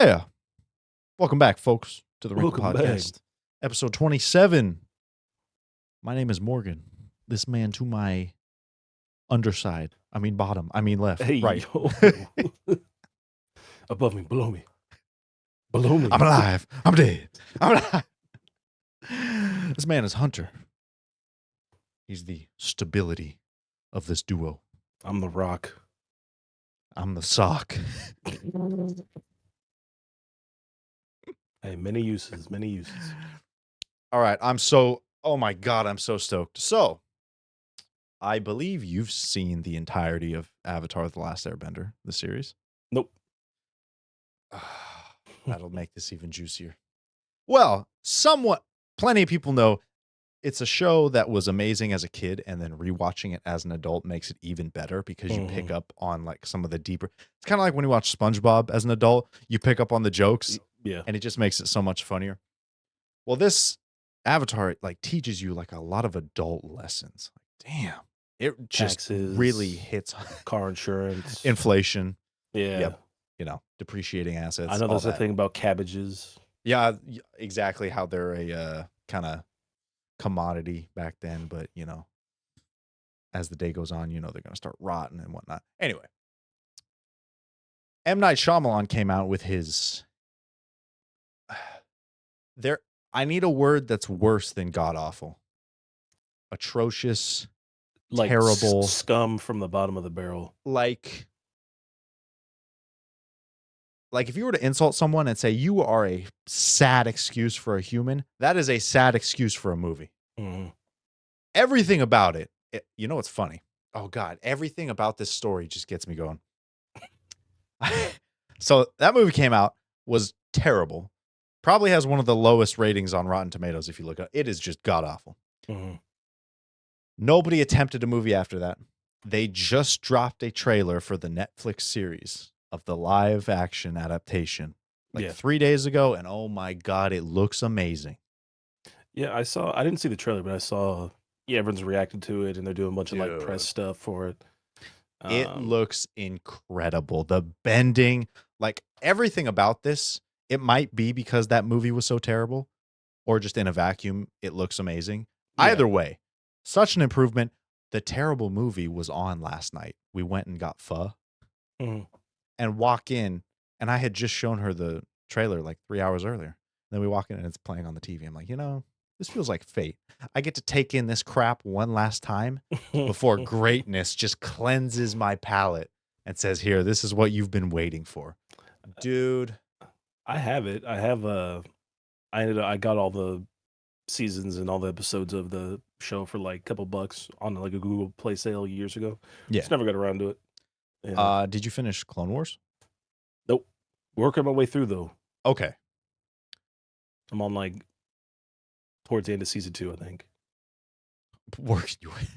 Yeah. Welcome back, folks, to the Wrinkled Welcome back. Podcast, episode 27. My name is Morgan. This man to my underside. I mean bottom. I mean left. Hey, Right. yo. Above me, below me. Below me. I'm alive. I'm dead. I'm alive. This man is Hunter. He's the stability of this duo. I'm the rock. I'm the sock. Hey, many uses, many uses. All right. Oh my God, I'm so stoked. So, I believe you've seen the entirety of Avatar: The Last Airbender, the series. Nope. That'll make this even juicier. Well, plenty of people know it's a show that was amazing as a kid, and then rewatching it as an adult makes it even better because you pick up on like some of the deeper. It's kind of like when you watch SpongeBob as an adult, you pick up on the jokes, Yeah. and it just makes it so much funnier. Well, this Avatar like teaches you like a lot of adult lessons. Like, damn, it just Taxes, really hits car insurance, inflation. Yeah. Yep. Depreciating assets. I know all there's a that. thing about cabbages. Yeah, exactly how they're a kind of commodity back then, but as the day goes on, they're going to start rotting and whatnot. Anyway, M. Night Shyamalan came out with his I need a word that's worse than god awful. Atrocious, Like terrible, scum from the bottom of the barrel. Like if you were to insult someone and say you are a sad excuse for a human, that is a sad excuse for a movie. Mm-hmm. Everything about it, you know what's funny? Oh God, everything about this story just gets me going. So that movie came out, was terrible. Probably has one of the lowest ratings on Rotten Tomatoes if you look at it. It is just god awful. Mm-hmm. Nobody attempted a movie after that. They just dropped a trailer for the Netflix series of the live action adaptation 3 days ago, and oh my God, it looks amazing. Yeah, I didn't see the trailer, but I saw everyone's reacting to it and they're doing a bunch of like press stuff for it. It looks incredible. The bending, like everything about this, it might be because that movie was so terrible, or just in a vacuum, it looks amazing. Yeah. Either way, such an improvement. The terrible movie was on last night. We went and got pho and walk in, and I had just shown her the trailer like 3 hours earlier. Then we walk in and it's playing on the TV. I'm like, this feels like fate. I get to take in this crap one last time before greatness just cleanses my palate and says, here, this is what you've been waiting for. Dude. I have it. I got all the seasons and all the episodes of the show for like a couple bucks on like a Google Play sale years ago. Yeah. Just never got around to it. Yeah. Did you finish Clone Wars? Nope. Working my way through though. Okay. I'm on like towards the end of season 2, I think. Working your way.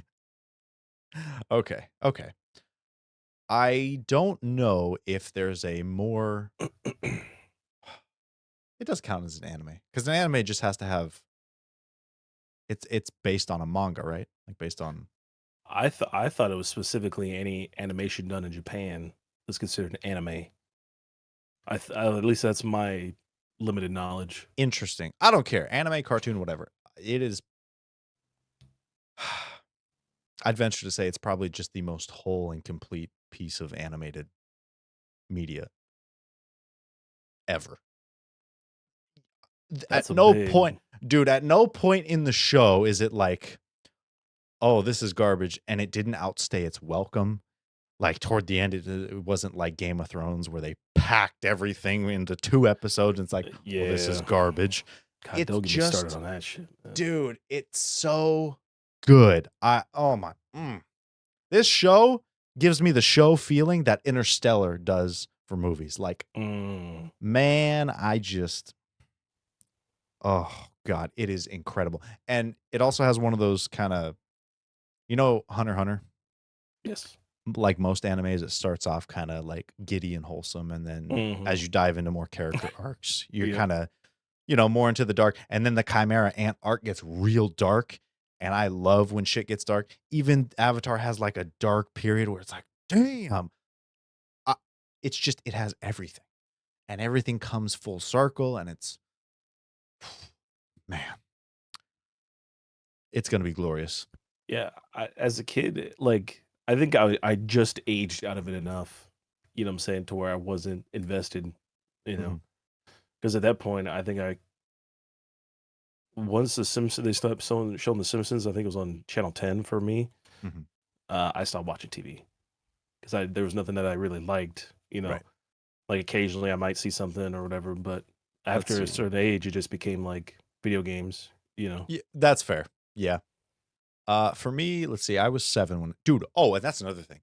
Okay. I don't know if there's a more. It does count as an anime because an anime just has to have. It's based on a manga, right? Like based on. I thought it was specifically any animation done in Japan that's considered an anime. At least that's my limited knowledge. Interesting. I don't care. Anime, cartoon, whatever. It is. I'd venture to say it's probably just the most whole and complete piece of animated media ever. At no point in the show is it like, oh, this is garbage, and it didn't outstay its welcome. Like toward the end, it wasn't like Game of Thrones where they packed everything into 2 episodes. And it's like, well, this is garbage. God, don't get me started on that shit, man. Dude. It's so good. This show gives me the show feeling that Interstellar does for movies. Like, man, oh God, it is incredible. And it also has one of those kind of, Hunter x Hunter? Yes. Like most animes, it starts off kind of like giddy and wholesome. And then as you dive into more character arcs, you're kind of, more into the dark. And then the Chimera Ant arc gets real dark. And I love when shit gets dark. Even Avatar has like a dark period where it's like, damn. It has everything. and everything comes full circle, and it's man, it's gonna be glorious. Yeah, as a kid, like I think I just aged out of it enough, you know what I'm saying, to where I wasn't invested, you know, Mhm, because at that point I think I once the Simpsons they stopped showing the Simpsons, I think it was on Channel 10 for me. mhm. I stopped watching TV because I there was nothing that I really liked, you know. Right. Like occasionally I might see something or whatever, but Let's after a see. certain age, it just became like video games, you know. Yeah, that's fair. Yeah. For me, let's see, I was 7 when dude, oh, and that's another thing.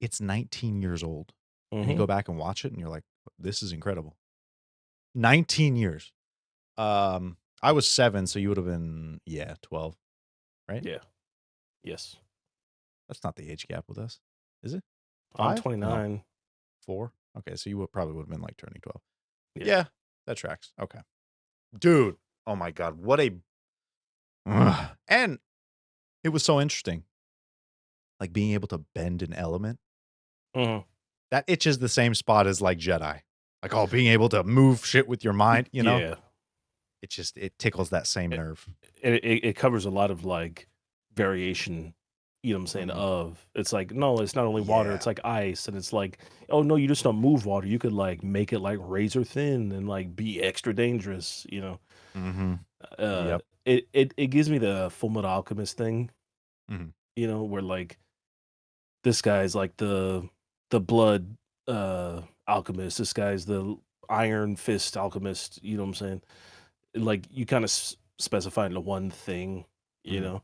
It's 19 years old, and you Hmm. go back and watch it, and you're like, "This is incredible." 19 years. I was 7, so you would've been, yeah, 12, right? Yeah. Yes. That's not the age gap with us, is it? I'm 5? No, 29. 4? Okay, so you would probably would've been, like, turning 12. Yeah. Yeah, that tracks, okay. Dude, oh my god, what a and it was so interesting, like, being able to bend an element, Mhm. that itches the same spot as, like, Jedi. Like, oh, being able to move shit with your mind, you know? Yeah. It tickles that same It, nerve. it covers a lot of like variation, you know what I'm saying? Mhm. Of it's like, no, it's not only water, Yeah. it's like ice. And it's like, oh no, you just don't move water. You could like make it like razor thin and like be extra dangerous, you know. Mhm. Uh Yep. it gives me the Full Metal Alchemist thing, Mhm. you know, where like this guy's like the blood alchemist, this guy's the iron fist alchemist, you know what I'm saying? Like you kind of specify into one thing, you Mhm. know.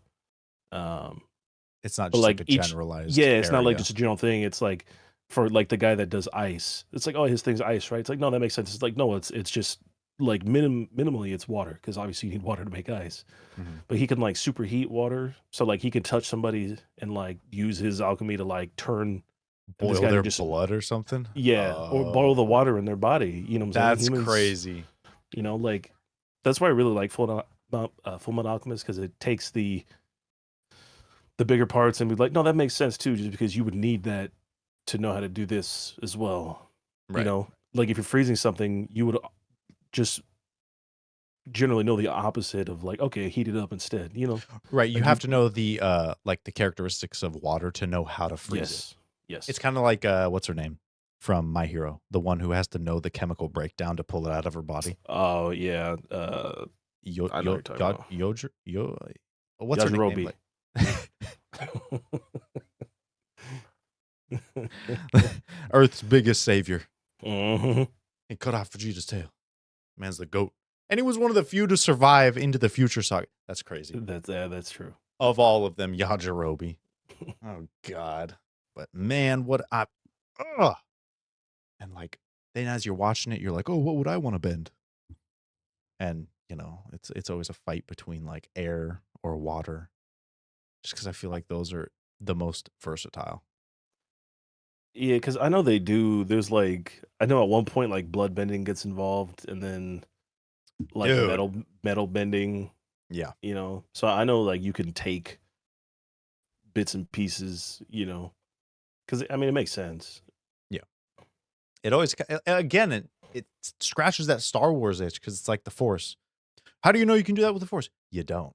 Um, It's not but just like like a each, yeah, generalized it's not like area. just a general thing. It's like for like the guy that does ice, it's like, oh, his thing's ice, right? It's like, no, that makes sense. It's like, no, it's just like minimally it's water because obviously you need water to make ice. Mhm. But he can like superheat water, so like he can touch somebody and like use his alchemy to like turn this Boil guy to their just, blood or something? yeah, or boil the Oh, water in their body. You know what I'm saying? that's Humans, crazy. you know, like that's why I really like Full Metal Alchemist because it takes the bigger parts and be like, no, that makes sense too, just because you would need that to know how to do this as well. You Right. know, like if you're freezing something, you would just generally know the opposite of like, okay, heat it up instead. You know, Right, you like have you, to know the, like, the characteristics of water to know how to freeze it. yes, It's yes. kinda like, what's her name from My Hero? The one who has to know the chemical breakdown to pull it out of her body. Oh yeah, Yo I know what yo you're talking Yod about. Yoger Yo what's her nickname? Yajirobe. Like Earth's biggest savior. Mhm. He cut off Vegeta's tail. Man's the GOAT. And he was one of the few to survive into the future saga. That's crazy. That's yeah, that's true. Of all of them, Yajirobe. Oh god. But man, what I ugh. And, like, then as you're watching it, you're like, "Oh, what would I wanna bend?" And, it's always a fight between, like, air or water, just because I feel like those are the most versatile. Yeah, because I know they do. There's like I know at one point like blood bending gets involved, and then like Dude. metal bending. Yeah. You know, so I know like you can take bits and pieces. You know, because I mean it makes sense. Yeah. It always again, it scratches that Star Wars itch because it's like the Force. How do you know you can do that with the Force? You don't.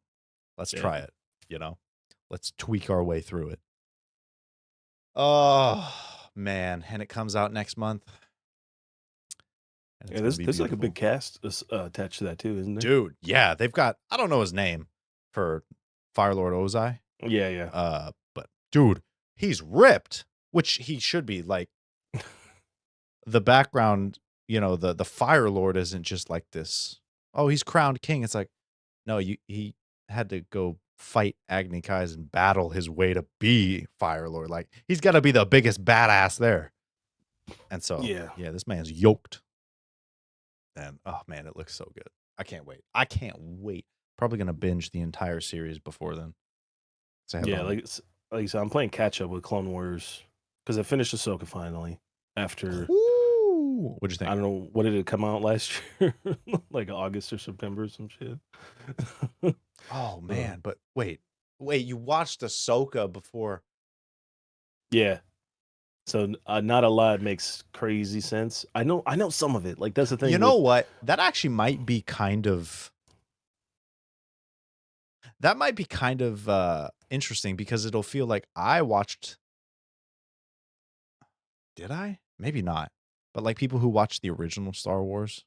Let's Yeah, try it, you know? Let's tweak our way through it. Oh, man, and it comes out next month, and it's yeah. gonna be There's like a big beautiful. cast attached to that too, isn't there? Dude, yeah, they've got I don't know his name for Firelord Ozai, Yeah, yeah, but dude, he's ripped, which he should be, like, the background, the Fire Lord isn't just like this, "Oh, he's crowned king." It's like, no, he had to go fight Agni Kais and battle his way to be Fire Lord, like, he's gotta be the biggest badass there, and so, yeah, yeah, this man's yoked, and, oh, man, it looks so good. I can't wait. I can't wait. Probably gonna binge the entire series before then, 'cause I have it yeah. on Like I said, I'm playing catch up with Clone Wars because I finished Ahsoka finally after Ooh, what'd you I think? don't know what did it come out last year, like August or September or some shit. Oh, uh, man, but wait, you watched Ahsoka before yeah. So not a lot makes crazy sense. I know some of it. Like that's the You thing know with what? That might be kind of interesting because it'll feel like I watched. Did I? Maybe not. But like people who watched the original Star Wars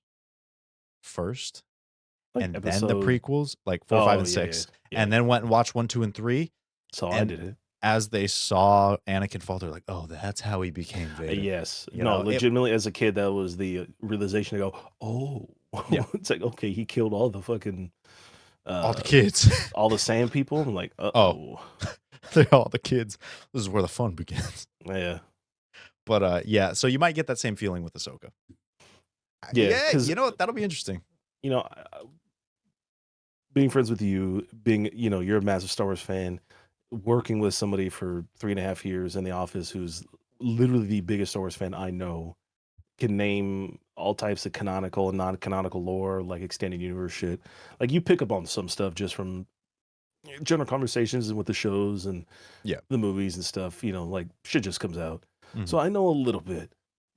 first like and then the episode. prequels, like 4, 5, Oh and yeah, yeah, 6, yeah. and then went and watched 1, 2, and 3. So I And did it. as they saw Anakin fall, they're like, "Oh, that's how he became Vader." Yes. You No, know, it legitimately as a kid, that was the realization to go, oh, yeah, it's like, okay, he killed all the fucking, all the uh, kids. all the sand people. I'm like, Oh, uh-oh. they're all the kids. This is where the fun begins. Yeah. But yeah, so you might get that same feeling with Ahsoka. Yeah. Yeah, Because, you know what? That'll be interesting. you know, being friends with you, being, you're a massive Star Wars fan, working with somebody for 3.5 years in the office who's literally the biggest Star Wars fan I know, can name all types of canonical and non-canonical lore, like extended universe shit. Like you pick up on some stuff just from general conversations and with the shows and Yeah. the movies and stuff, like shit just comes out. Mhm. So I know a little bit.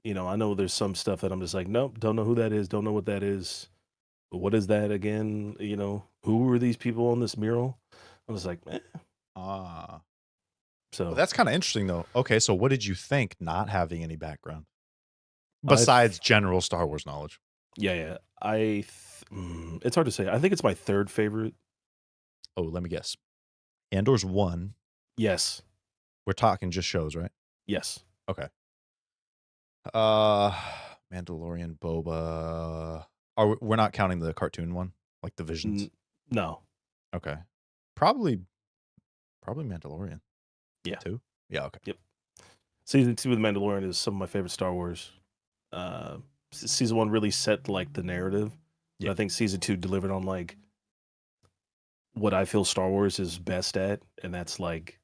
I know there's some stuff that I'm just like, nope, don't know who that is, don't know what that is. What is that again? Who are these people on this mural? I was like, eh. Ah. Well, So that's kind of interesting though. Okay, so what did you think not having any background I, besides general Star Wars knowledge? yeah, yeah. It's hard to say. I think it's my third favorite. Oh, let me guess. Andor's 1. Yes, We're talking just shows, right? yes. Okay. Uh Mandalorian, Boba. We're not counting the cartoon one, like the Visions. N- no, Okay. Probably Mandalorian yeah, too. Yeah, okay. yep. Season 2 of The Mandalorian is some of my favorite Star Wars. Uh, season 1 really set like the narrative, but Yeah. I think season 2 delivered on like what I feel Star Wars is best at, and that's like,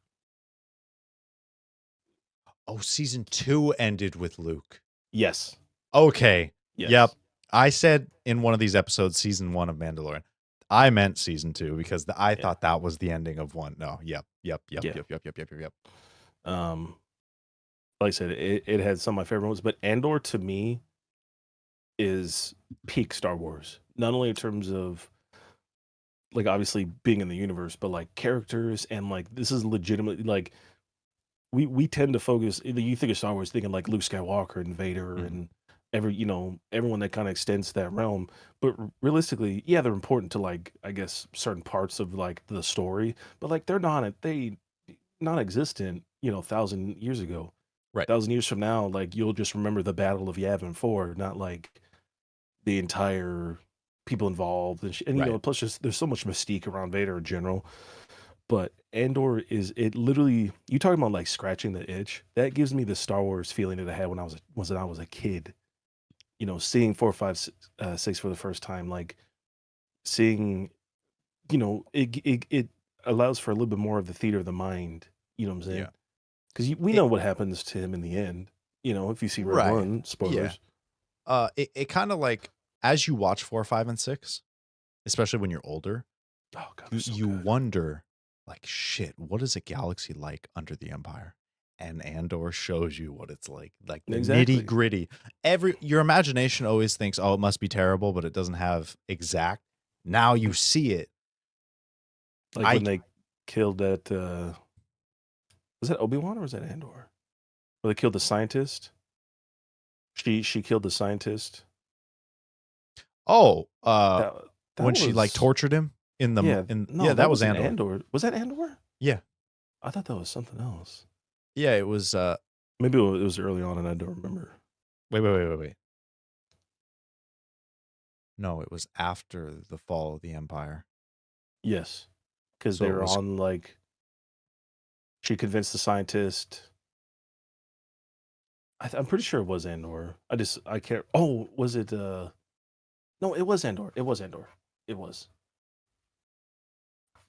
Oh, season 2 ended with Luke. yes, Okay. Yep. yes, I said in one of these episodes, season 1 of Mandalorian. I meant season 2 because I yeah, thought that was the ending of 1. No. Yep. Yep. Yep. yeah. Yep. Yep. Yep. Yep. Yep. Yep. Um, like I said, it had some of my favorite ones, but Andor to me is peak Star Wars. Not only in terms of like obviously being in the universe, but like characters and like this is legitimately like we tend to focus. You think of Star Wars thinking like Luke Skywalker and Vader Mhm. and everyone that kind of extends to that realm. But realistically, yeah, they're important to like I guess certain parts of like the story, but like they non-existent. 1,000 years ago, Right. 1,000 years from now, like you'll just remember the Battle of Yavin 4, not like the entire people involved and Right. plus just there's so much mystique around Vader in general. But Andor is it literally you talking about like scratching the itch that gives me the Star Wars feeling that I had when I was a kid. Seeing 4, 5, 6 for the first time, like seeing it allows for a little bit more of the theater of the mind. You know what I'm saying? Yeah. Because we It know what happens to him in the end. If you see Rogue right. One, Yeah. spoilers. It kind of like as you watch 4, 5, and 6, especially when you're older, Oh god, they're you so you good. wonder like shit, what is a galaxy like under the Empire? And Andor shows you what it's like the nitty Exactly. gritty. Your imagination always thinks, oh, it must be terrible, but it doesn't have exact. Now you see it. Like I when they killed that was that Obi-Wan or was that Andor? Where they killed the scientist? She killed the scientist. oh That that when she like was tortured him in the yeah, yeah, no, that that was wasn't Andor. Andor. Was that Andor? Yeah, I thought that was something else. yeah, it was. Maybe it was early on and I don't remember. Wait. No, it was after the fall of the Empire. Yes. Because So they it were was. on like she convinced the scientist. I'm pretty sure it was Andor. I can't. Oh, was it? No, it was Andor. It was Andor. It was.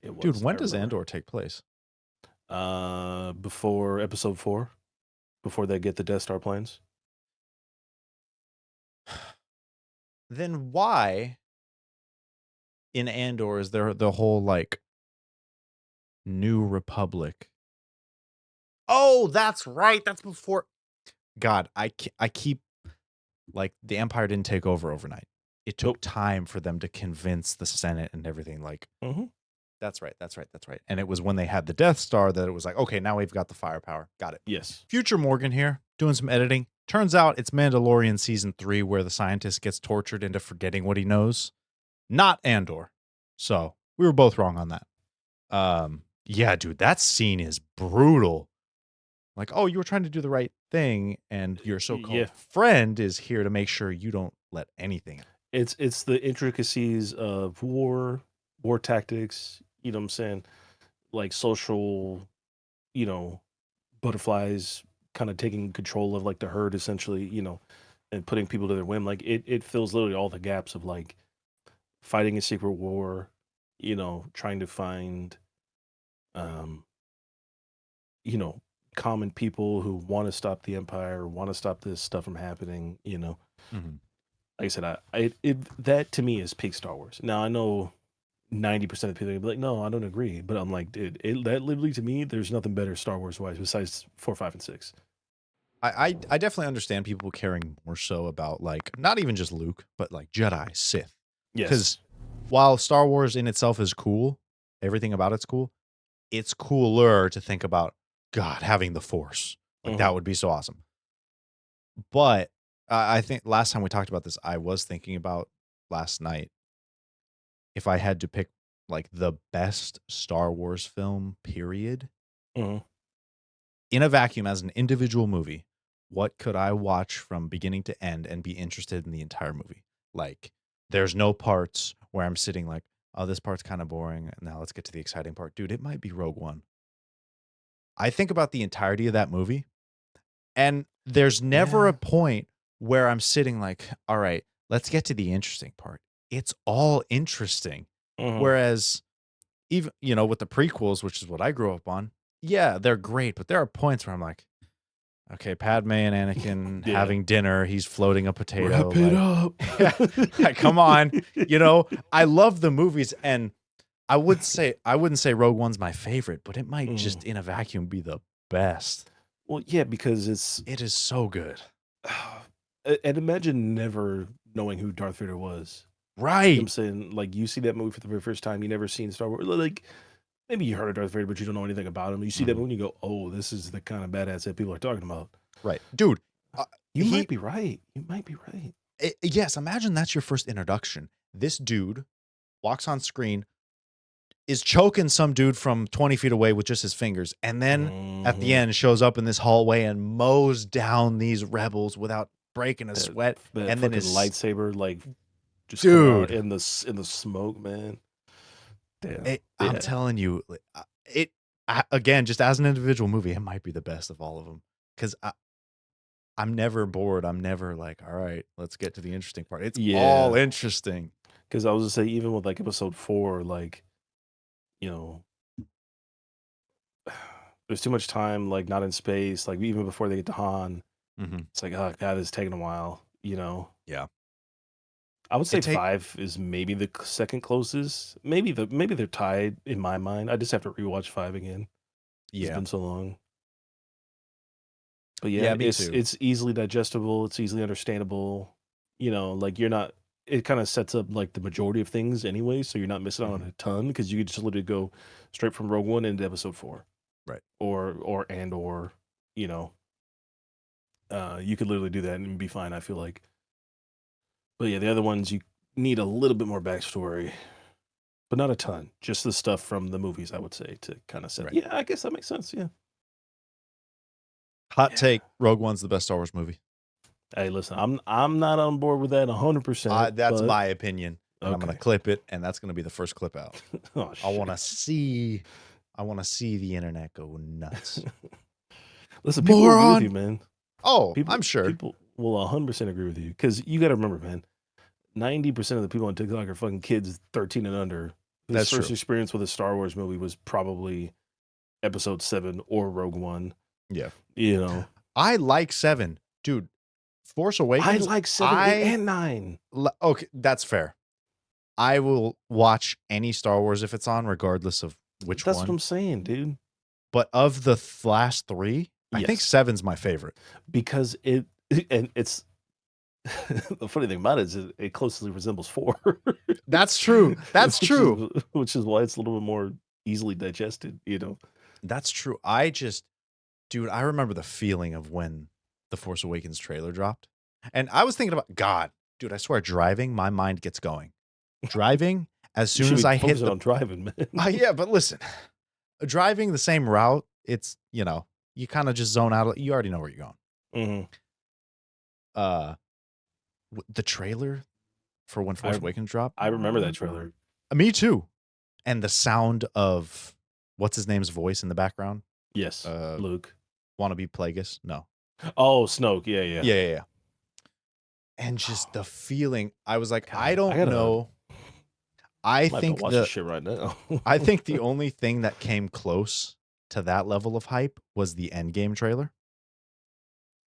It Dude, was. I when does remember. Andor take place? Before Episode 4, before they get the Death Star planes. Then why in Andor is there the whole like New Republic? Oh, that's right. That's before. God, I keep like the Empire didn't take over overnight. It took Nope. time for them to convince the Senate and everything. Like, Mhm. that's right, that's right, that's right. And it was when they had the Death Star that it was like, okay, now we've got the firepower. Got it. Yes. Future Morgan here, doing some editing. Turns out it's Mandalorian season 3 where the scientist gets tortured into forgetting what he knows, not Andor. So we were both wrong on that. Yeah, dude, that scene is brutal. Like, oh, you were trying to do the right thing, and your Yeah. so-called friend is here to make sure you don't let anything. It's the intricacies of war tactics, you know what I'm saying? Like social, you know, butterflies kind of taking control of like the herd essentially, and putting people to their whim. Like it fills literally all the gaps of like fighting a secret war, trying to find um, you know, common people who want to stop the empire, want to stop this stuff from happening. Mhm. Like I said, that to me is peak Star Wars. Now I know 90% of people are gonna be like, no, I don't agree. But I'm like, dude, that literally to me, there's nothing better Star Wars wise besides 4, 5, and 6. I definitely understand people caring more so about like not even just Luke, but like Jedi, Sith. Because Yes. while Star Wars in itself is cool, everything about it's cool. It's cooler to think about God having the Force. Like Hmm. that would be so awesome. But I think last time we talked about this, I was thinking about last night if I had to pick like the best Star Wars film, period, Hmm. in a vacuum as an individual movie, what could I watch from beginning to end and be interested in the entire movie? Like, there's no parts where I'm sitting like, oh, this part's kind of boring. Now let's get to the exciting part. Dude, it might be Rogue One. I think about the entirety of that movie, and there's never a Yeah. point where I'm sitting like, all right, let's get to the interesting part. It's all interesting. Hmm. Whereas even, with the prequels, which is what I grew up on, yeah, they're great, but there are points where I'm like, okay, Padme and Anakin Yeah. having dinner, he's floating a potato, Wrap it like, up. yeah, like, come on, I love the movies, and I wouldn't say Rogue One's my favorite, but it might Mm. just in a vacuum be the best. Well, yeah, because it's It is so good. and imagine never knowing who Darth Vader was. You know what I'm Right. saying? Like you see that movie for the very first time, you never seen Star Wars. Like maybe you heard of Darth Vader, but you don't know anything about him. You see that Mhm. movie and you go, "Oh, this is the kind of badass that people are talking about." Right. Dude, uh, You might he be right. You might be right. yes, imagine that's your first introduction. This dude walks on screen, is choking some dude from 20 feet away with just his fingers, and then at the Hmm. end shows up in this hallway and mows down these rebels without breaking a That sweat, that and then fucking is lightsaber like just coming out dude, in the smoke, man. Damn. I'm Yeah. telling you, like, again, just as an individual movie, it might be the best of all of them because I'm never bored. I'm never like, all right, let's get to the interesting part. It's all Yeah. interesting. Because I was gonna say, even with like episode 4, like, you know, there's too much time, like not in space, like even before they get to Han. Hmm. It's like, oh god, it's taking a while. Yeah, I would say it take 5 is maybe the second closest. Maybe they're tied in my mind. I just have to rewatch 5 again. It's yeah, been so long. But yeah, yeah, me it's too. it's easily digestible, it's easily understandable. Like you're not it kind of sets up like the majority of things anyway, so you're not missing out on Hmm. a ton because you could just literally go straight from Rogue One into episode 4 Right. or you know, you could literally do that and be fine, I feel like. But yeah, the other ones you need a little bit more backstory, but not a ton. Just the stuff from the movies, I would say, to kind of set. Right. Yeah, I guess that makes sense. Yeah. Hot Yeah. take: Rogue One's the best Star Wars movie. Hey, listen, I'm not on board with that 100%, That's but my opinion, and I'm gonna okay. clip it, and that's gonna be the first clip out. Oh I wanna shit. see I wanna see the internet go nuts. Listen, people will agree with you, Moron! man. Oh, People I'm sure. people will 100% agree with you because you got to remember, man. 90% of the people on TikTok are fucking kids 13 and under. His That's first true. experience with a Star Wars movie was probably Episode 7 or Rogue One. Yeah. You know, I like 7. Dude, Force I Awakens, like 7, 8, and 9. okay, that's fair. I will watch any Star Wars if it's on, regardless of which That's what one. I'm saying, dude. But of the last 3, I think Yes, 7's my favorite. because and it's the funny thing about it is it closely resembles 4, That's true. That's which is true. which is why it's a little bit more easily digested. That's true. Dude, I remember the feeling of when the Force Awakens trailer dropped. And I was thinking about God, dude, I swear driving, my mind gets going. Driving, as You soon should as be I hit focusing the on driving, man. yeah, but listen, driving the same route, it's, you kind of just zone out. You already know where you're going. Mhm. Uh the trailer for when Force I Awakens dropped, I remember that trailer. me too. And the sound of what's his name's voice in the background? Yes, Uh Luke. Wannabe Plagueis? No. Oh, Snoke. Yeah, yeah. Yeah, yeah, yeah. And just the feeling, I was like, I God, I don't gotta. know. I I might have to think watch this the shit right now. I think the only thing that came close to that level of hype was the Endgame trailer.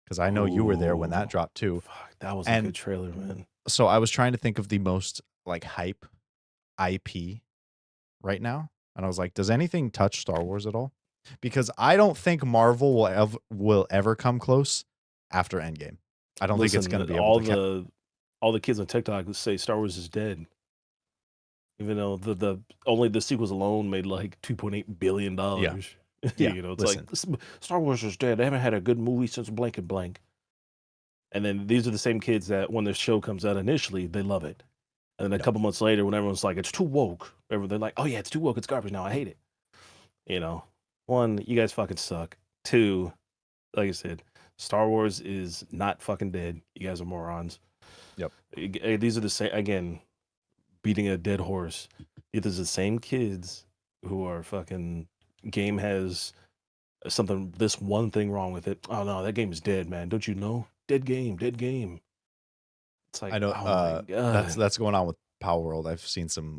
Because I know you were there when that Ooh, dropped too. fuck, that was a And good trailer, man. so I was trying to think of the most like hype IP right now. And I was like, does anything touch Star Wars at all? Because I don't think Marvel will ever come close after Endgame. I don't think it's going Listen, to be able to all the kids on TikTok say Star Wars is dead, even though the only the sequels alone made like $2.8 billion. yeah. Yeah. It's like Listen. Star Wars is dead. They haven't had a good movie since blank and blank. And then these are the same kids that when the show comes out initially, they love it. And then a Yeah. couple months later, when everyone's like, it's too woke, they're like, oh yeah, it's too woke, it's garbage now. I hate it. You know, one, you guys fucking suck. Two, like I said, Star Wars is not fucking dead. You guys are morons. Yep. These are the same, again, beating a dead horse. It is the same kids who are fucking, game has something, this one thing wrong with it. Oh no, that game is dead, man. Don't you know? Dead game, dead game. It's I like, know oh my God. that's going on with Power World. I've seen some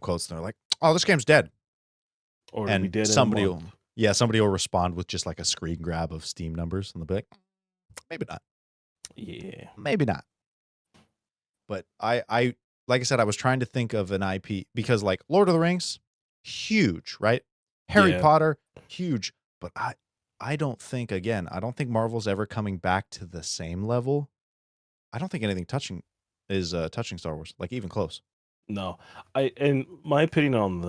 quotes and they're like, "Oh, this game's dead." Or it'll be And dead in a month. somebody will respond with just like a screen grab of Steam numbers and they'll be like, maybe not. Yeah. Maybe not. But I like I said, I was trying to think of an IP because like Lord of the Rings, huge, right? Harry Yeah. Potter, huge. But I don't think I don't think Marvel's ever coming back to the same level. I don't think anything touching Star Wars, like even close. No. And my opinion on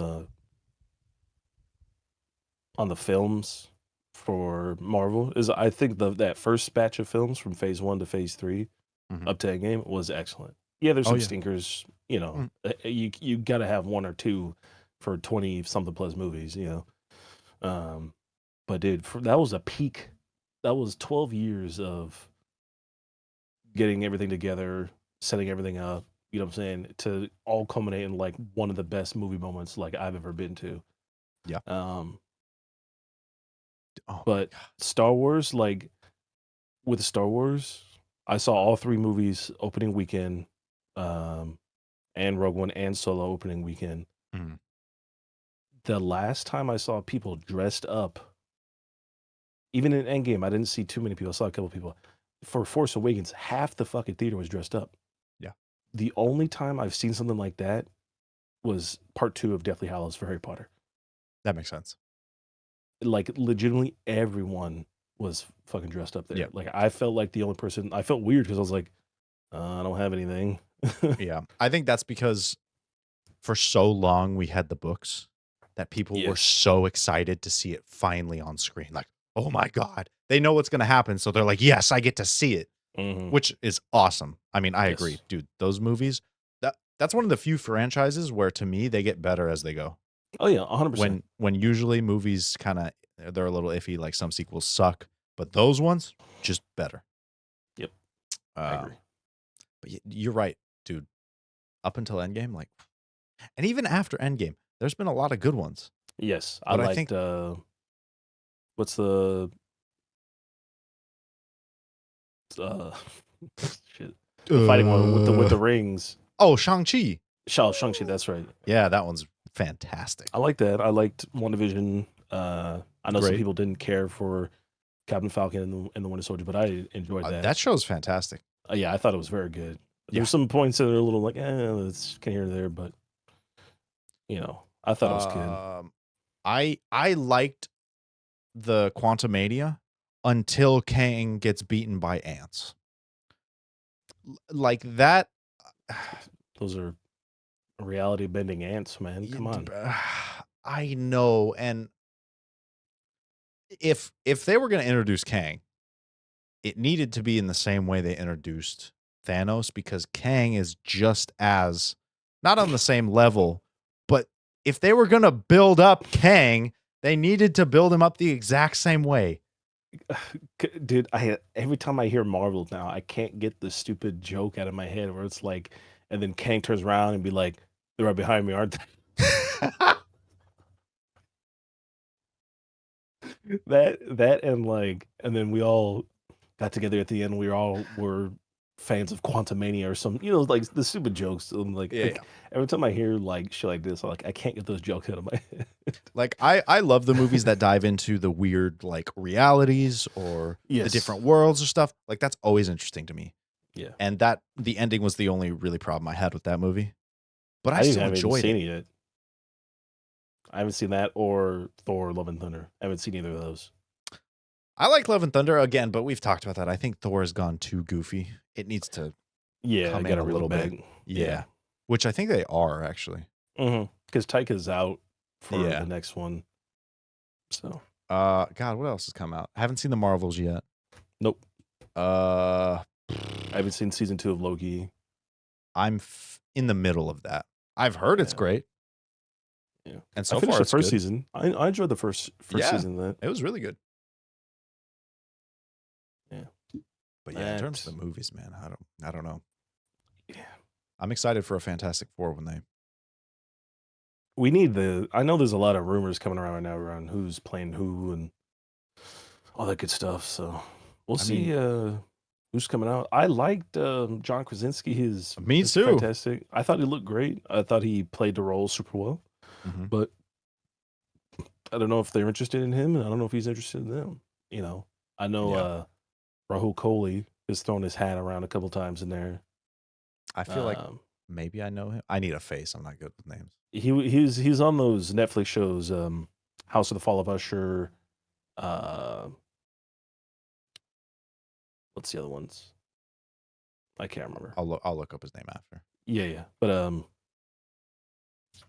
the films for Marvel is I think that first batch of films from phase 1 to phase 3 Mhm. up to Endgame was excellent. Yeah, there's Oh some yeah. stinkers, Mm. you got to have one or two for 20 something plus movies. Um but dude, that was a peak. That was 12 years of getting everything together, setting everything up, you know what I'm saying, to all culminate in like one of the best movie moments like I've ever been to. Yeah. Um Oh my but god. Star Wars, like with Star Wars, I saw all three movies opening weekend, um, and Rogue One and Solo opening weekend. Mhm. The last time I saw people dressed up, even in Endgame, I didn't see too many people. I saw a couple people. For Force Awakens, half the fucking theater was dressed up. Yeah. The only time I've seen something like that was part 2 of Deathly Hallows for Harry Potter. That makes sense. Like legitimately everyone was fucking dressed up there. Yeah. Like I felt like the only person. I felt weird because I was like, I don't have anything. Yeah. I think that's because for so long we had the books that people were Yes. so excited to see it finally on screen. Like, oh my God. They know what's gonna happen. So they're like, yes, I get to see it. Mhm. Which is awesome. I mean, I agree. Yes. Dude, those movies, that's one of the few franchises where to me they get better as they go. Oh yeah, 100%. When usually movies kinda they're a little iffy, like some sequels suck, but those ones, just better. Yep, I agree. Um, but you're right, dude. Up until Endgame, like and even after Endgame, there's been a lot of good ones. Yes, I But I liked, think what's the, uh, shit, the fighting one with the uh rings. oh, Shang-Chi. Shang-Chi, that's right. Yeah, that one's fantastic. I like that. I liked WandaVision. I know some Great. people didn't care for Captain Falcon and the Winter Soldier, but I enjoyed that. That show's fantastic. Yeah, I thought it was very good. Yeah. There's some points that are a little like, it's can here or there, but I thought it was good. Um, I liked the Quantumania until Kang gets beaten by ants. Like that. Those are reality bending ants, man. Come on. I know, and if they were going to introduce Kang, it needed to be in the same way they introduced Thanos, because Kang is just as not on the same level, but if they were going to build up Kang, they needed to build him up the exact same way. Dude, every time I hear Marvel now, I can't get the stupid joke out of my head where it's like, and then Kang turns around and be like, "They're right behind me, aren't they?" that and like, and then we all got together at the end. We all were fans of Quantumania or some, like the stupid jokes. And like, Yeah. every time I hear like shit like this, I can't get those jokes out of my head. Like I love the movies that dive into the weird like realities or the different worlds or stuff. Like that's always interesting to me. Yeah. And that the ending was the only really problem I had with that movie. But I I still haven't even enjoyed seen it. it yet. I haven't seen that or Thor: Love and Thunder. I haven't seen either of those. I like Love and Thunder again, but we've talked about that. I think Thor has gone too goofy. It needs to come in Gotta a reel it little bit. back. Yeah. Which I think they are actually. Because Taika's out for Yeah. the next one. So God, what else has come out? I haven't seen the Marvels yet. nope. I I haven't seen season 2 of Loki. I'm in the middle of that. I've heard it's great. Yeah. And so I finished far the it's first good. season. I enjoyed the first season of that. It was really good. Yeah. But yeah, in terms of the movies, man, I don't know. Yeah. I'm excited for a Fantastic Four when they We need I know there's a lot of rumors coming around right now around who's playing who and all that good stuff. So we'll see who's coming out. I liked John Krasinski. His Me too. fantastic. I thought he looked great. I thought he played the role super well. But I don't know if they're interested in him, and I don't know if he's interested in them. I know Rahul Kohli has thrown his hat around a couple times in there. I feel like maybe I know him. I need a face. I'm not good with names. He's on those Netflix shows, House of the Fall of Usher. What's the other ones? I can't remember. I'll look up his name after. Yeah. But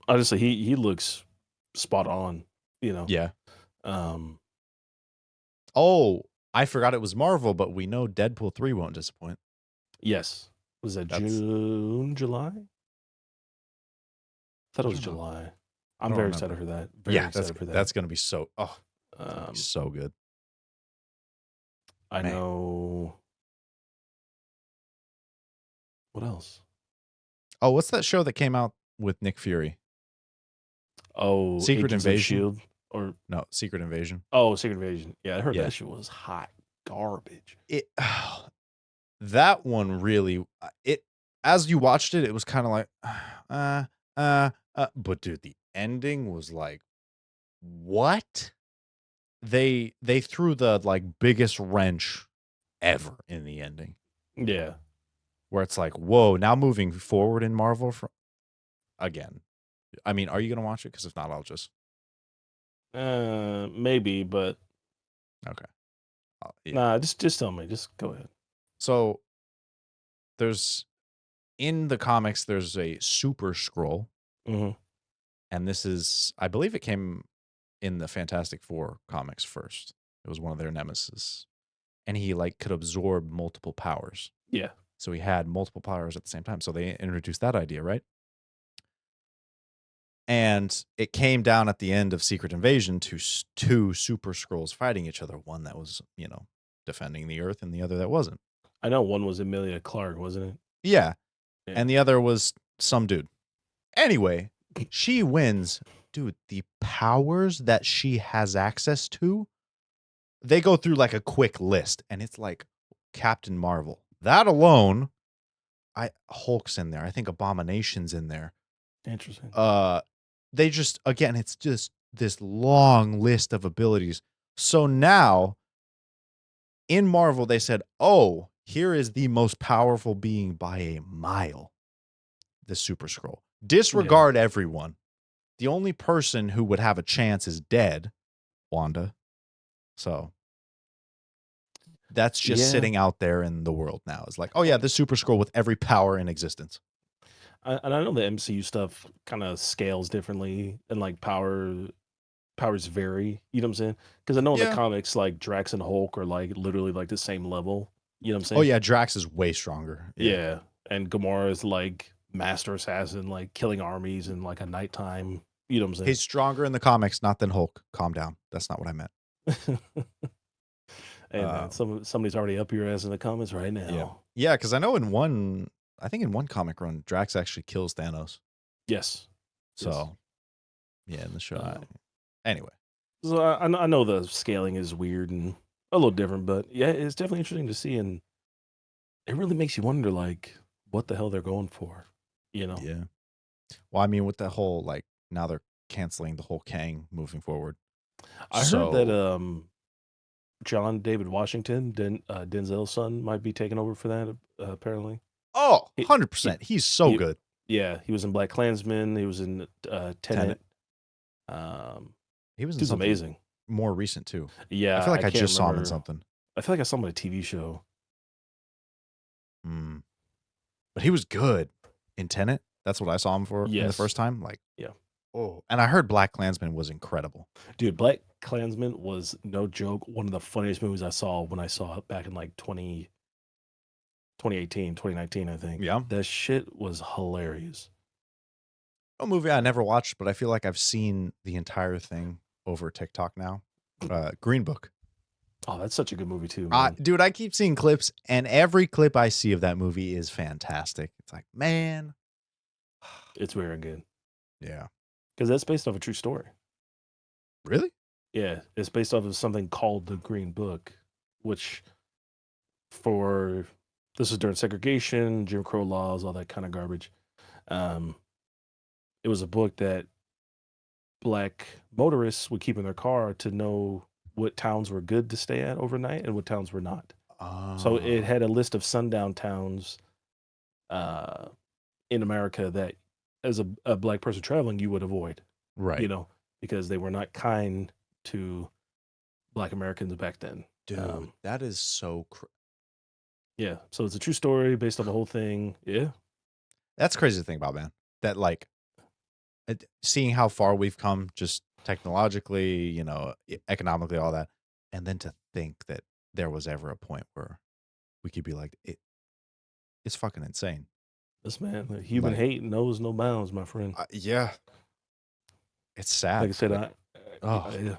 honestly, he looks spot on. Yeah. Oh, I forgot it was Marvel, but we know Deadpool 3 won't disappoint. Yes. Was that June, July? I thought it was July. I'm very excited for that. Very excited for that. That's going to be so so good. I know. What else? Oh, what's that show that came out with Nick Fury? Oh, Secret Agents Invasion? of S.H.I.E.L.D. Or no, Secret Invasion. Oh, Secret Invasion. Yeah, I heard that shit was hot garbage. That one really as you watched it, it was kind of like but dude, the ending was like, what? They threw the like biggest wrench ever in the ending. Yeah. Where it's like, whoa, now moving forward in Marvel again. I mean, are you going to watch it? Because if not, I'll just maybe, but okay. Nah, just tell me. Just go ahead. So there's in the comics, there's a Super Skrull. And this is, I believe it came in the Fantastic Four comics first. It was one of their nemesis. And he like could absorb multiple powers. Yeah. So he had multiple powers at the same time. So they introduced that idea, right? And it came down at the end of Secret Invasion to two Super Skrulls fighting each other. One that was, defending the Earth, and the other that wasn't. I know one was Emilia Clarke, wasn't it? Yeah. And the other was some dude. Anyway, she wins. Dude, the powers that she has access to, they go through like a quick list, and it's like Captain Marvel. That alone, Hulk's in there. I think Abomination's in there. Interesting. They just, again, it's just this long list of abilities. So now, in Marvel, they said, oh, here is the most powerful being by a mile. The Super Skrull. Disregard everyone. The only person who would have a chance is dead, Wanda. So That's just Yeah, sitting out there in the world now. It's like, oh yeah, the Super Scroll with every power in existence. and I know the MCU stuff kind of scales differently, and like powers vary. You know what I'm saying? Because I know in the Yeah. comics, like Drax and Hulk are like literally like the same level. You know what I'm Oh saying? yeah, Drax is way stronger. Yeah. Yeah, and Gamora is like master assassin, like killing armies in like a nighttime. You know what I'm He's stronger in the comics, not than Hulk. Calm down. That's not what I meant. saying? Hey man, Um, somebody's already up your ass in the comments right yeah. now. Yeah, because I know I think in one comic run, Drax actually kills Thanos. Yes, yes. So yeah, in the show. Um, Anyway. so I know the scaling is weird and a little different, but yeah, it's definitely interesting to see, and it really makes you wonder, like, what the hell they're going for, you know? Yeah. Well, I mean, with the whole like now they're canceling the whole Kang moving forward. I heard that So John David Washington, Denzel's son, might be taking over for that. Apparently, oh, he, he 100%. He's so he good. yeah, he was in Black Klansman. He was in Tenet. Tenet. Um, He was in dude's something amazing. more recent too. I Yeah, feel like I I can't just saw him in remember. something. I feel like I saw him on a TV show. Mm. But he was good in Tenet. That's what I saw him for in the Yes, first time. Like, yeah, oh, and I heard Black Klansman was incredible. dude. Black Klansman was no joke. One of the funniest movies I saw when I saw it back in like 2018, 2019, I think. Yeah. That shit was hilarious. A movie I never watched, but I feel like I've seen the entire thing over TikTok now. Green Book. Oh, that's such a good movie too, man. Dude, I keep seeing clips, and every clip I see of that movie is fantastic. It's like, man. It's very good Yeah. because that's based off a true story. Really? Yeah, it's based off of something called the Green Book, which for this is during segregation, Jim Crow laws, all that kind of garbage. Um, it was a book that black motorists would keep in their car to know what towns were good to stay at overnight and what towns were not. So it Oh, had a list of sundown towns uh, in America that, as a black person traveling, you would avoid, you right. know, because they were not kind to black Americans back then. Dude, that is so Yeah, so it's a true story based on the whole thing. Yeah, that's crazy to think about, man. That like seeing how far we've come just technologically, economically, all that. And then to think that there was ever a point where we could be like, it's fucking insane. this man, human Like, hate knows no bounds, my friend. yeah, it's Like I sad. said, Like, oh, yeah,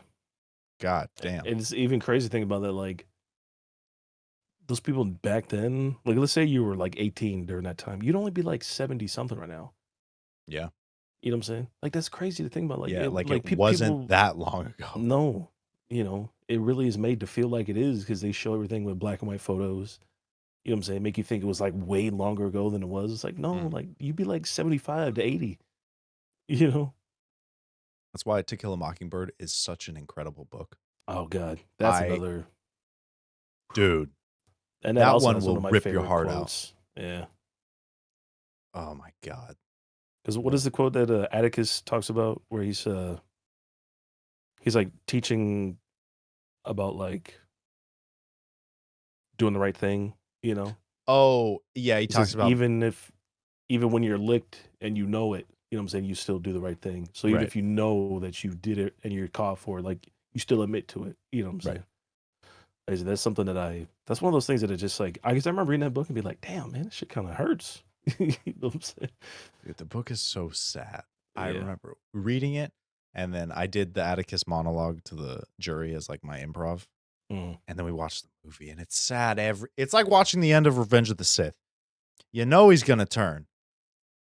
God damn. and it's even crazy thing about that. Like those people back then, like let's say you were like 18 during that time, you'd only be like 70 something right now. Yeah. You know what I'm saying? Like that's crazy to think about. Like Yeah. Like like it wasn't people that long ago. no, it really is made to feel like it is because they show everything with black and white photos. You know what I'm saying? Make you think it was like way longer ago than it was. It's like no, Mm. like you'd be like 75 to 80. You know? That's why To Kill a Mockingbird is such an incredible book. Oh god, that's I, another. dude, And that that also one has one will of my rip your favorite heart out. quotes. Yeah. Oh my God. Because what is the quote that Atticus talks about where he's like teaching about like doing the right thing, you know? Oh, yeah. He He talks says about, even when you're licked and you know it, you know what I'm saying, you still do the right thing. So even right, if you know that you did it and you're caught for it, like you still admit to it. You know what I'm right. saying? I said, that's something that's one of those things that it just like I guess I remember reading that book and be like, damn man, this shit kind of hurts. You know what I'm saying? Dude, the book is so sad. I Yeah. remember reading it, and then I did the Atticus monologue to the jury as like my improv, Mm. and then we watched the movie, and it's sad. It's like watching the end of Revenge of the Sith. You know he's gonna turn,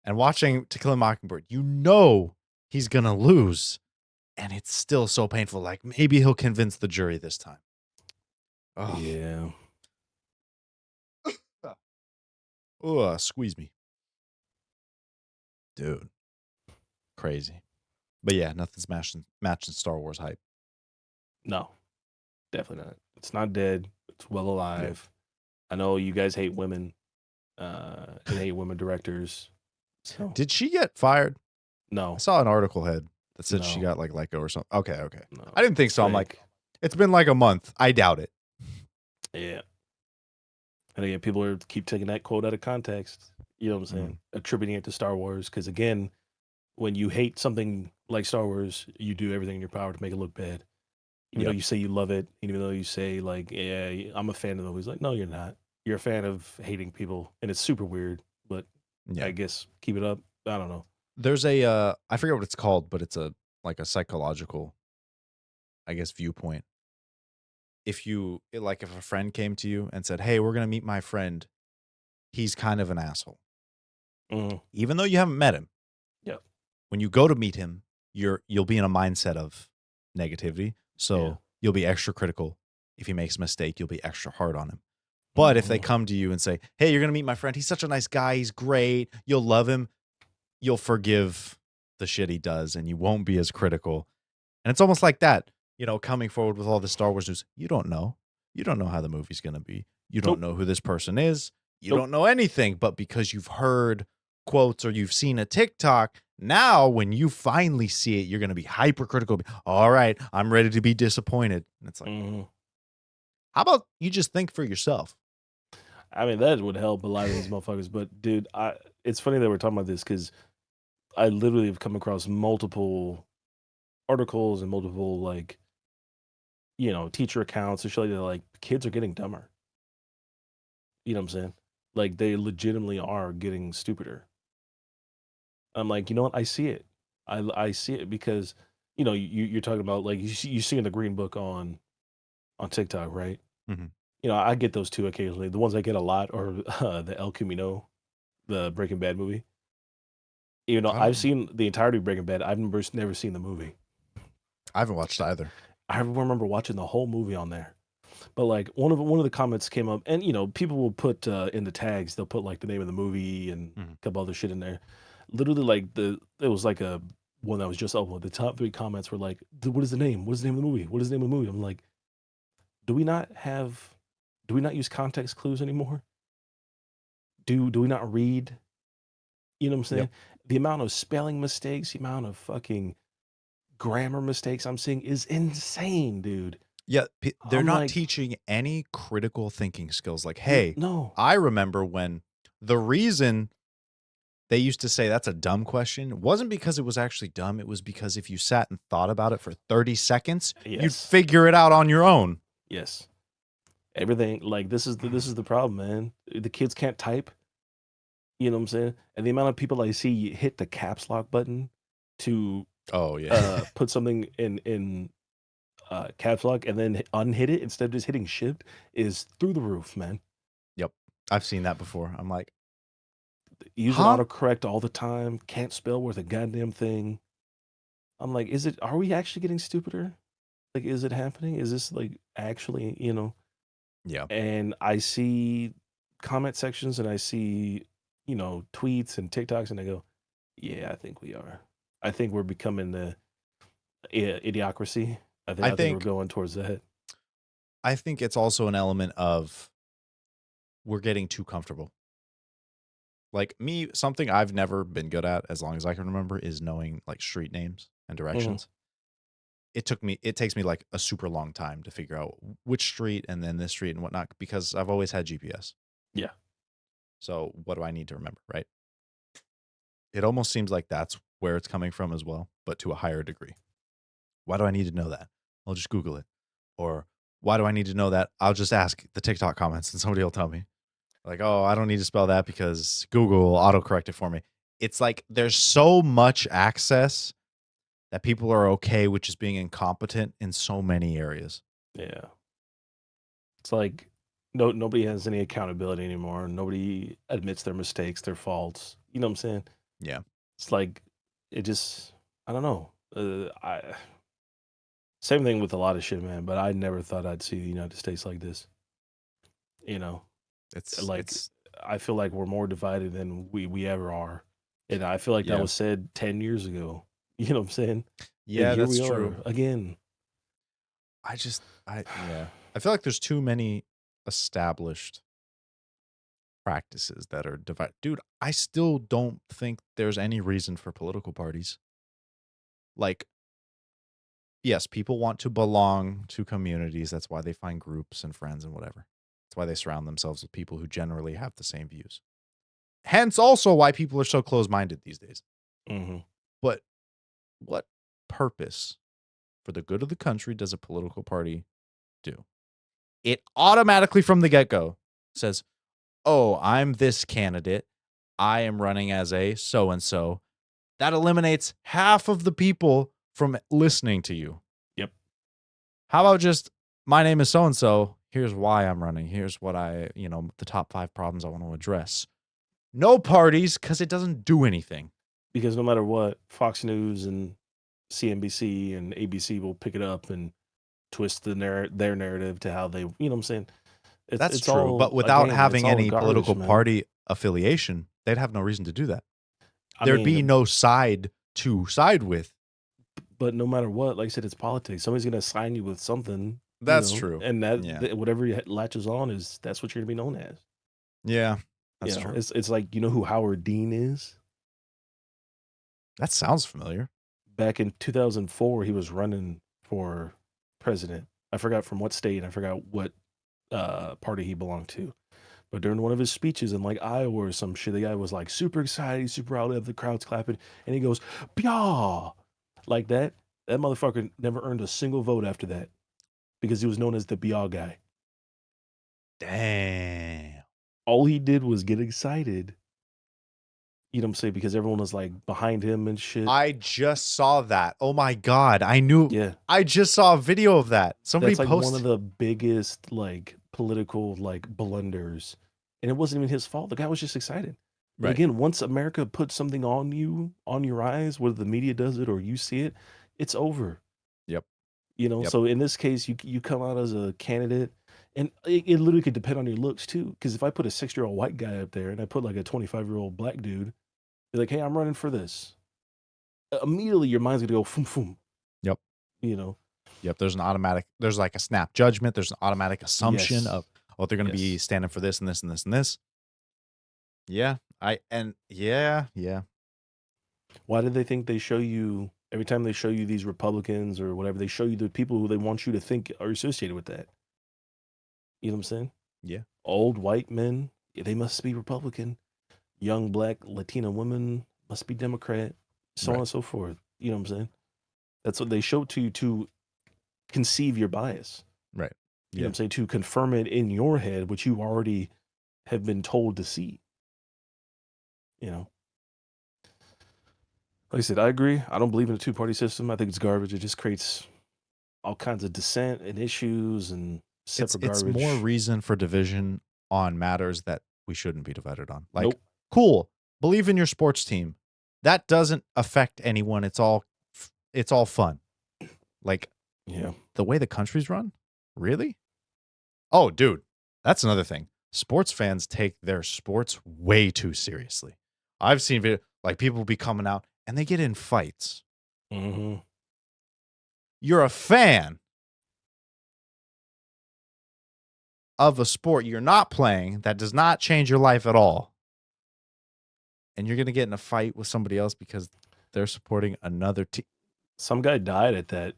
and watching To Kill a Mockingbird, you know he's gonna lose, and it's still so painful. Like maybe he'll convince the jury this time. Oh, Yeah. squeeze me, dude. Crazy, but yeah, nothing's matching Star Wars hype. No, definitely not. It's not dead. It's well Yeah. alive. I know you guys hate women, and hate women directors. So Did she get fired? I no, saw an article head that said she no, got like let go or something. Okay, okay. no. I didn't think It's so. I'm like, fake. it's been like a month. I doubt it. Yeah. And again, people are keep taking that quote out of context. You know what I'm Mhm. saying? Attributing it to Star Wars because again, when you hate something like Star Wars, you do everything in your power to make it look bad. Even though Yep. you say you love it, even though you say like, yeah, I'm a fan of the movies. Like, no, you're not. You're a fan of hating people, and it's super weird. But I Yeah. guess keep it up. I don't know. There's a I forget what it's called, but it's a like a psychological, I guess, viewpoint. Like if a friend came to you and said, "Hey, we're gonna meet my friend. He's kind of an asshole." Mhm. Even though you haven't met him, Yep. when you go to meet him, you'll be in a mindset of negativity. Yeah. So you'll be extra critical. If he makes a mistake, you'll be extra hard on him. But if they Mhm. come to you and say, "Hey, you're gonna meet my friend. He's such a nice guy. He's great. You'll love him," you'll forgive the shit he does, and you won't be as critical. And it's almost like that, coming forward with all the Star Wars news. You don't know. You don't know how the movie's gonna be. You don't Nope. know who this person is. You Nope. don't know anything. But because you've heard quotes or you've seen a TikTok, now when you finally see it, you're gonna be hypercritical. All right, I'm ready to be disappointed. And it's like, Mhm. how about you just think for yourself? I mean, that would help a lot of these motherfuckers. But dude, it's funny that we're talking about this because I literally have come across multiple articles and multiple like teacher accounts and shit like that. Like kids are getting dumber. You know what I'm saying? Like they legitimately are getting stupider. I'm like, you know what? I see it. I see it because you're talking about like you see in the green book on TikTok, right? Mhm. I get those too occasionally. The ones I get a lot are the El Camino, the Breaking Bad movie. Even though I've Oh, seen the entirety of Breaking Bad, I've never seen the movie. I haven't watched either. I remember watching the whole movie on there. But like one of the comments came up, and people will put in the tags, they'll put like the name of the movie and Mhm. a couple other shit in there. Literally, like it was like a one that was just uploaded. The top three comments were like, "What is the name? What is the name of the movie? What is the name of the movie?" I'm like, do we not have? Do we not use context clues anymore? Do we not read? You know what I'm Yep. saying? The amount of spelling mistakes, the amount of fucking grammar mistakes I'm seeing is insane, dude. Yeah, they're I'm not like, teaching any critical thinking skills. Like, hey, no, I remember when the reason they used to say that's a dumb question wasn't because it was actually dumb. It was because if you sat and thought about it for 30 seconds, you'd yes, figure it out on your own. yes. Everything like this is the problem, man. The kids can't type, you know what I'm saying? And the amount of people I see hit the caps lock button to Oh, yeah. put something in caps lock and then unhit it instead of just hitting shift is through the roof, man. Yep. I've seen that before. I'm like, Using huh? autocorrect all the time, can't spell worth a goddamn thing. I'm like, are we actually getting stupider? Like, is it happening? Is this like actually, Yeah. And I see comment sections and I see, tweets and TikToks and I go, yeah, I think we are. I think we're becoming the idiocracy. I think I I think we're think going towards that. I think it's also an element of we're getting too comfortable. Like me, something I've never been good at as long as I can remember is knowing like street names and Mhm. directions. It takes me like a super long time to figure out which street and then this street and whatnot because I've always had GPS. Yeah. So what do I need to remember, right? It almost seems like that's where it's coming from as well, but to a higher degree. Why do I need to know that? I'll just Google it. Or why do I need to know that? I'll just ask the TikTok comments and somebody will tell me. Like, oh, I don't need to spell that because Google will autocorrect it for me. It's like there's so much access that people are okay with just being incompetent in so many areas. Yeah. It's like nobody has any accountability anymore. Nobody admits their mistakes, their faults. You know what I'm saying? Yeah. It's like it just I don't know. I Same thing with a lot of shit, man, but I never thought I'd see the United States like this. You know, It's like it's I feel like we're more divided than we ever are. And I feel like that yeah. was said 10 years ago. You know what I'm saying? And Yeah, here that's we true. are again. I yeah. I feel like there's too many established practices that are divided. Dude, I still don't think there's any reason for political parties. Like, yes, people want to belong to communities. That's why they find groups and friends and whatever. That's why they surround themselves with people who generally have the same views. Hence also why people are so close-minded these days. Mhm. But what purpose for the good of the country does a political party do? It automatically from the get-go says, "Oh, I'm this candidate. I am running as a so-and-so." That eliminates half of the people from listening to you. Yep. How about just, my name is so-and-so. Here's why I'm running. Here's what the top 5 problems I want to address. No parties because it doesn't do anything. Because no matter what, Fox News and CNBC and ABC will pick it up and twist their narrative to how they, you know what I'm saying? That's It's true. But all, without again, it's having all any garbage, political man. party affiliation, they'd have no reason to do that. I There'd be mean, no side to side with. but no matter what, like I said, it's politics. Somebody's gonna assign you with something, That's true. and Yeah. whatever latches on that's what you're gonna be known as. Yeah. That's true. It's like, you know who Howard Dean is? That sounds familiar. Back in 2004, he was running for president. I forgot from what state. I forgot what party he belonged to. But during one of his speeches in like Iowa or some shit, the guy was like super excited, super out of the crowd's clapping, and he goes, "Pyaw!" like that. That motherfucker never earned a single vote after that because he was known as the Pyaw guy. Damn. All he did was get excited. You know what I'm saying? Because everyone was like behind him and shit. I just saw that. Oh my God. Yeah. I just saw a video of that. Somebody That's like one of posted. the biggest like political like blunders. And it wasn't even his fault. The guy was just excited. But Right. again, once America puts something on you, on your eyes, whether the media does it or you see it, it's over. Yep. Yep. So in this case, you come out as a candidate, and it literally could depend on your looks too. Because if I put a 60-year-old white guy up there and I put like a 25-year-old black dude, they're like, "Hey, I'm running for this." Immediately, your mind's gonna go, "Foom foom." Yep. You know. Yep. There's like a snap judgment. There's an automatic assumption Yes. of, oh, they're going to be Yes. standing for this and this and this and this. Yeah. Yeah. Why did they think they show you every time they show you these Republicans or whatever? They show you the people who they want you to think are associated with that. You know what I'm saying? Yeah. Old white men, yeah, they must be Republican. Young black Latina women must be Democrat. So on Right. and so forth. You know what I'm saying? That's what they show to you to conceive your bias. Right. You know what Yeah. I'm saying? To confirm it in your head, which you already have been told to see. You know? Like I said, I agree. I don't believe in a two-party system. I think it's garbage. It just creates all kinds of dissent and issues and separate It's more garbage. reason for division on matters that we shouldn't be divided on. Like, Nope. cool. Believe in your sports team. That doesn't affect anyone. It's all fun. Like, Yeah. the way the country's run? Really? Oh, dude. That's another thing. Sports fans take their sports way too seriously. I've seen like people be coming out and they get in fights. hmm You're a fan of a sport you're not playing that does not change your life at all. And you're going to get in a fight with somebody else because they're supporting another team. Some guy died at that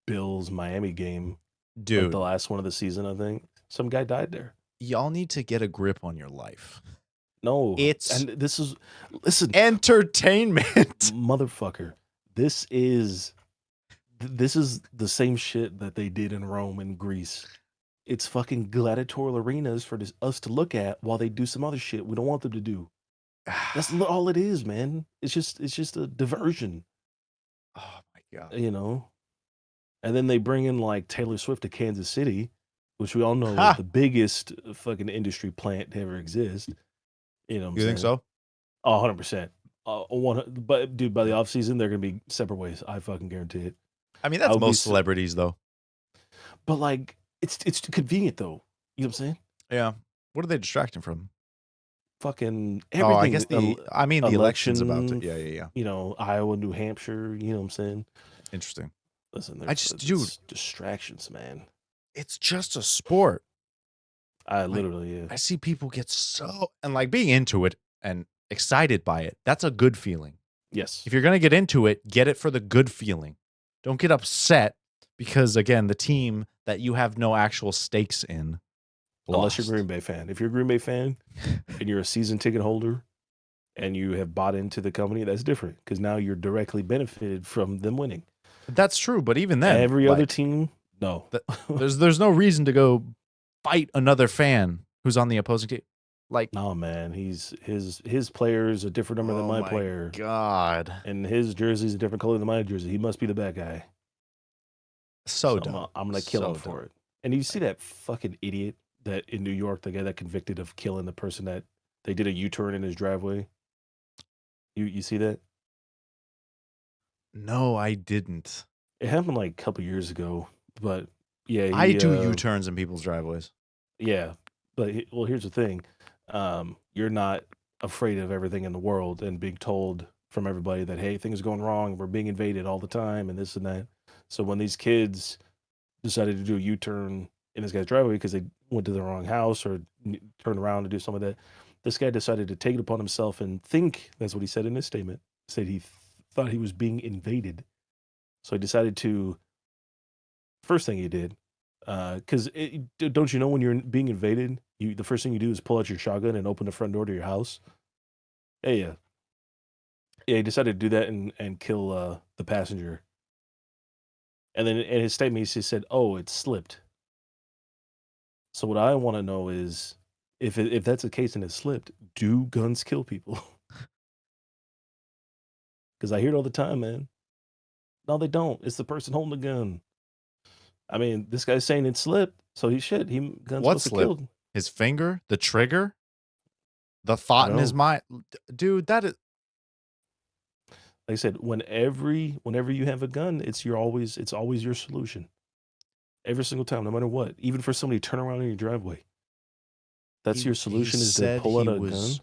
Bills Miami game, like Dude, the last one of the season, I think. Some guy died there. y'all need to get a grip on your life. No. It's And this is, listen, entertainment. motherfucker. This is the same shit that they did in Rome and Greece. It's fucking gladiatorial arenas for us to look at while they do some other shit we don't want them to do. That's all it is, man. It's just a diversion, Oh my God. you know. And then they bring in like Taylor Swift to Kansas City, which we all know is Ha! the biggest fucking industry plant to ever exist. You know what I'm You think saying? so? Oh, 100%. But dude, by the off season, they're gonna be separate ways. I fucking guarantee it. I mean, I that's would be, most celebrities, though. but like, it's too convenient though. You know what I'm saying? Yeah. What are they distracting from? Fucking Oh, I everything. guess the election's about to. Election. Yeah. You know, Iowa, New Hampshire. You know what I'm saying? Interesting. Listen, Dude, it's distractions, man. it's just a sport. I Like, literally, yeah. I see people get so, and like being into it and excited by it. That's a good feeling. Yes. If you're going to get into it, get it for the good feeling. Don't get upset because, again, the team that you have no actual stakes in unless you're a Lost. Green Bay fan. If you're a Green Bay fan and you're a season ticket holder and you have bought into the company, that's different because now you're directly benefited from them winning. That's true, but even then, Every other like, team, no. there's no reason to go fight another fan who's on the opposing team. Like, No, man, his player is a different number than oh my my player, god, and his jersey's a different color than my jersey. He must be the bad guy. so So dumb, I'm gonna kill him so for dumb. it. And you see Like, that fucking idiot that in New York, the guy that convicted of killing the person that they did a U-turn in his driveway. You see that? no, I didn't. It happened like a couple years ago, but yeah, I do U-turns in people's driveways. yeah, but well, here's the thing, you're not afraid of everything in the world and being told from everybody that hey, things are going wrong, we're being invaded all the time, and this and that. So when these kids decided to do a U-turn in this guy's driveway because they went to the wrong house or turned around to do some of that, this guy decided to take it upon himself and think that's what he said in his statement. Said he thought he was being invaded, so he decided to first thing he did, because don't you know when you're being invaded, the first thing you do is pull out your shotgun and open the front door to your house. Yeah, yeah, yeah. He decided to do that and kill the passenger. And then in his statement, he just said, "Oh, it slipped." So what I want to know is, if that's the case and it slipped, do guns kill people? Because I hear it all the time, man. No, they don't. It's the person holding the gun. I mean, this guy's saying it slipped, so he should. Guns What must have slip? killed. His finger, the trigger, the I thought don't in his know. mind, dude. That is Like I said, whenever you have a gun, it's always your solution. Every single time, no matter what. Even for somebody to turn around in your driveway. That's your he solution is to said pull out he a gun, was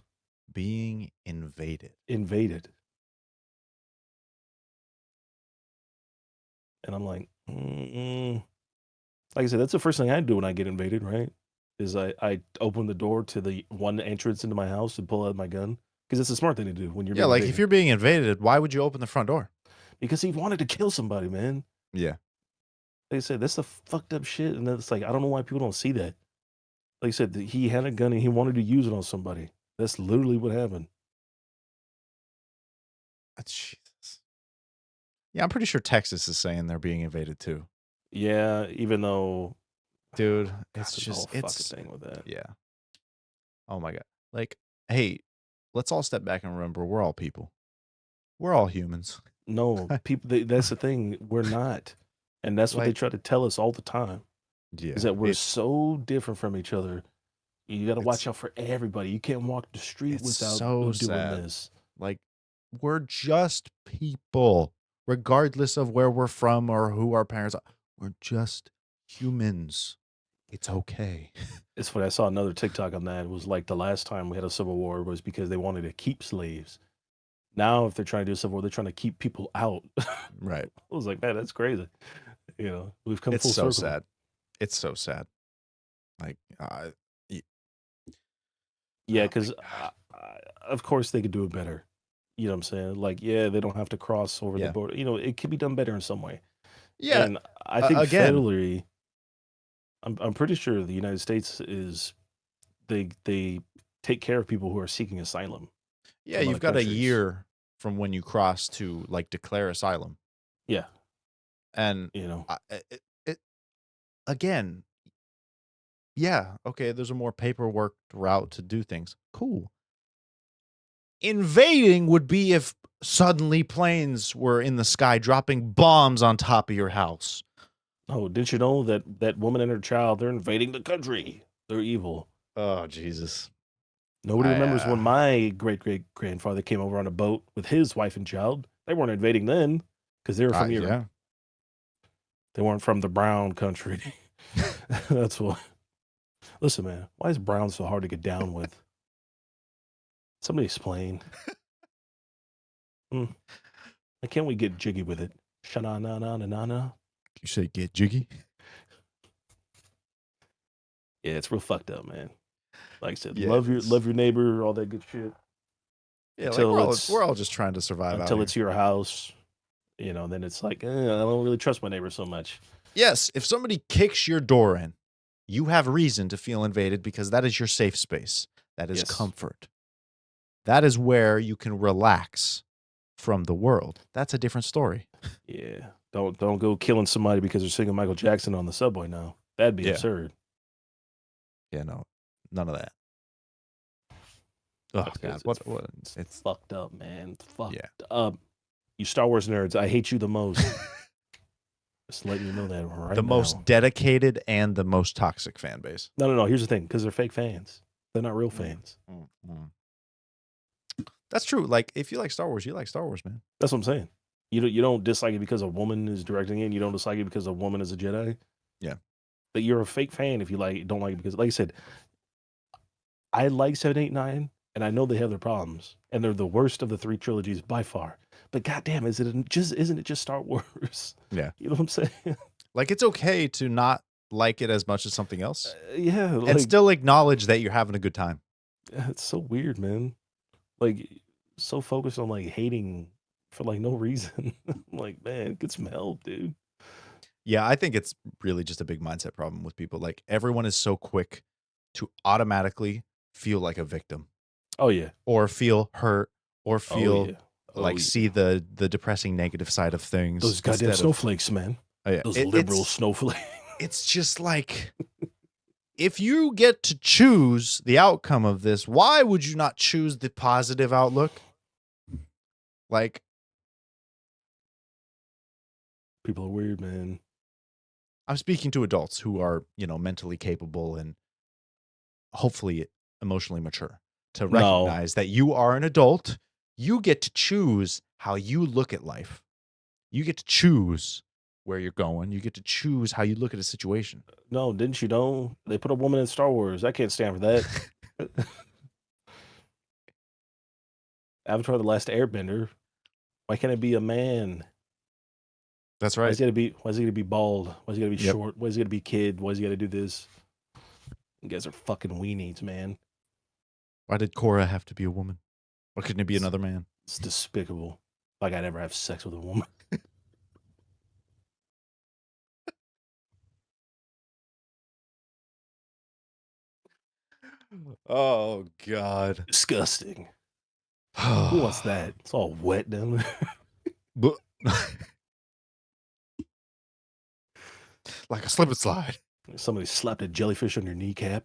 being invaded. invade it. And I'm like, mm-mm. Like I said, that's the first thing I do when I get invaded, right? Is I open the door to the one entrance into my house and pull out my gun. Because it's a smart thing to do when you're Yeah, being like if invaded. you're being invaded, why would you open the front door? Because he wanted to kill somebody, man. Yeah, Like I said, that's the fucked up shit. And it's like, I don't know why people don't see that. Like I said, he had a gun and he wanted to use it on somebody. That's literally what happened. Jesus. Yeah, I'm pretty sure Texas is saying they're being invaded too, Yeah, even though dude. God, It's there's a whole just, fucking it's thing with that. yeah. Oh my god. Like, hey, let's all step back and remember we're all people. We're all humans. No, people. That's the thing. We're not, and that's what they Like, try to tell us all the time. Is yeah, that we're so different from each other. You got to it's watch out for everybody. You can't walk the street it's without so doing sad. this. Like, we're just people, regardless of where we're from or who our parents are. We're just humans. It's okay. It's funny. I saw another TikTok on that. It was like the last time we had a civil war was because they wanted to keep slaves. Now, if they're trying to do a civil war, they're trying to keep people out. I Right. was like, man, that's crazy. We've come It's full so circle. sad. It's so sad. Like, y- Yeah, oh my because god. of course they could do it better. You know what I'm saying? Like, yeah, they don't have to cross over the Yeah. border. It could be done better in some way. Yeah. And I think Again, federally, I'm pretty sure the United States is they take care of people who are seeking asylum yeah, from you've other got a countries. year from when you cross to like declare asylum. Yeah, And you know. it again, yeah, okay, there's a more paperwork route to do things. Cool. Invading would be if suddenly planes were in the sky dropping bombs on top of your house. Oh, didn't you know that woman and her child, they're invading the country. They're evil. Oh, Jesus. Nobody I remembers when my great great grandfather came over on a boat with his wife and child. They weren't invading then because they were from Europe. yeah. They weren't from the brown country. That's what. Listen, man, why is brown so hard to get down with? Somebody explain. Mm, why can't we get jiggy with it? Shana na na na na na. You say get jiggy? Yeah, it's real fucked up, man. Like I said, Yeah, it is. love your neighbor, all that good shit. Yeah, like Until we're it's all just trying to survive out until here. it's your house, then it's like I don't really trust my neighbor so much. Yes, if somebody kicks your door in you have reason to feel invaded because that is your safe space. That is Yes. comfort. That is where you can relax from the world. That's a different story. Yeah. Don't go killing somebody because they're singing Michael Jackson on the subway now. That'd be Yeah. absurd. Yeah, no, none of that. Oh God, what? It's fucked up, man. It's fucked Yeah. up. You Star Wars nerds, I hate you the most. Just letting you know that right The now. most dedicated and the most toxic fan base. No. Here's the thing, because they're fake fans. They're not real fans. That's true. Like, if you like Star Wars, you like Star Wars, man. That's what I'm saying. You don't dislike it because a woman is directing it. You don't dislike it because a woman is a Jedi. Yeah. But you're a fake fan if you don't like it because, like I said, I like 7, 8, 9, and I know they have their problems, and they're the worst of the 3 trilogies by far. But goddamn, isn't it just Star Wars? Yeah. You know what I'm saying? Like, it's okay to not like it as much as something else, Yeah, like, and still acknowledge that you're having a good time. it's so weird, man. Like, so focused on like hating for like no reason. I'm like, man, get some help, dude. Yeah, I think it's really just a big mindset problem with people. Like, everyone is so quick to automatically feel like a victim. Oh yeah. Or feel hurt, or feel yeah. see the depressing negative side of things. Those goddamn snowflakes, man. Oh, yeah. Those liberal snowflakes. It's just like, if you get to choose the outcome of this, why would you not choose the positive outlook? Like, people are weird, man. I'm speaking to adults who are, mentally capable and hopefully emotionally mature to recognize that you are an adult. You get to choose how you look at life. You get to choose where you're going. You get to choose how you look at a situation. No, didn't you know? They put a woman in Star Wars. I can't stand for that. Avatar: The Last Airbender. Why can't it be a man? That's Why right. is he gonna be bald? Why is he gonna be short? Why is he gonna be kid? Why is he gonna do this? You guys are fucking weenies, man. Why did Korra have to be a woman? Why couldn't it be another man? It's despicable. Like I'd ever have sex with a woman. Oh God. Disgusting. Who wants that? It's all wet down there. Like a slip and slide. Somebody slapped a jellyfish on your kneecap.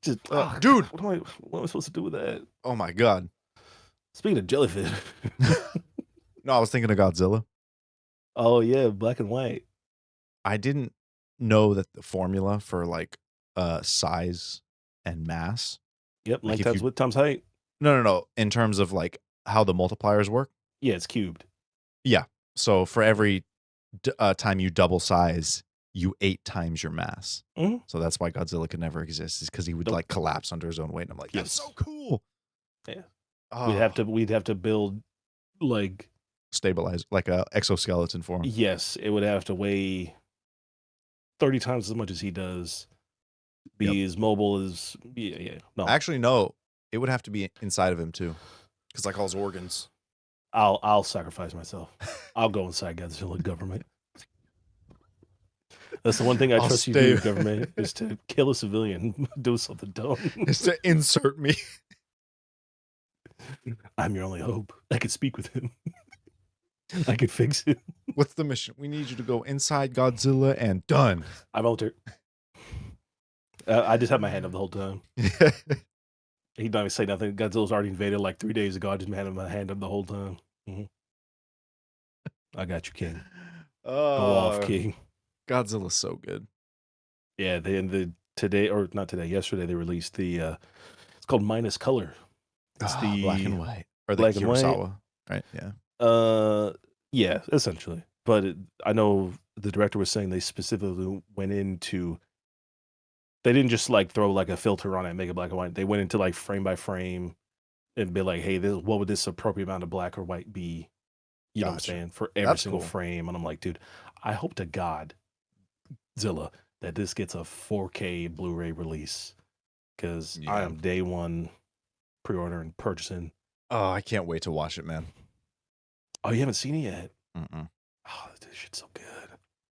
Just, dude, what am I supposed to do with that? Oh my God. Speaking of jellyfish. No, I was thinking of Godzilla. Oh yeah, black and white. I didn't know that the formula for like size and mass. Yep, Like length times width times height. No. In terms of like how the multipliers work. Yeah, it's cubed. Yeah. So for every time you double size, you 8 times your mass. Mm-hmm. So that's why Godzilla could never exist, is because he would like collapse under his own weight. And I'm like, that's so cool. Yeah. Oh. We'd have to build like stabilize like a exoskeleton for him. Yes, it would have to weigh 30 times as much as he does. Be as mobile as No. Actually, no. It would have to be inside of him too. Because like all his organs. I'll sacrifice myself. I'll go inside Godzilla government. That's the one thing I trust you to do, government, is to kill a civilian, do something dumb. Is to insert me. I'm your only hope. I could speak with him. I could fix it. What's the mission? We need you to go inside Godzilla and done. I'm altered. I just had my hand up the whole time. He didn't even say nothing. Godzilla's already invaded like 3 days ago. I just had my hand up the whole time. Mm-hmm. I got you, King. Go off, King. Godzilla's so good. Yeah, yesterday they released the it's called Minus Color. It's the black and white. Or the black Kurosawa, right? Yeah. Yeah, essentially. But I know the director was saying they specifically went into, they didn't just like throw like a filter on it and make it black and white. They went into like frame by frame and be like, hey, what would this appropriate amount of black or white be? You know what I'm saying? For every single frame. And I'm like, dude, I hope to God, Zilla, that this gets a 4K Blu-ray release. Because I am day one pre-ordering, purchasing. Oh, I can't wait to watch it, man. Oh, you haven't seen it yet? Mm-mm. Oh, this shit's so good.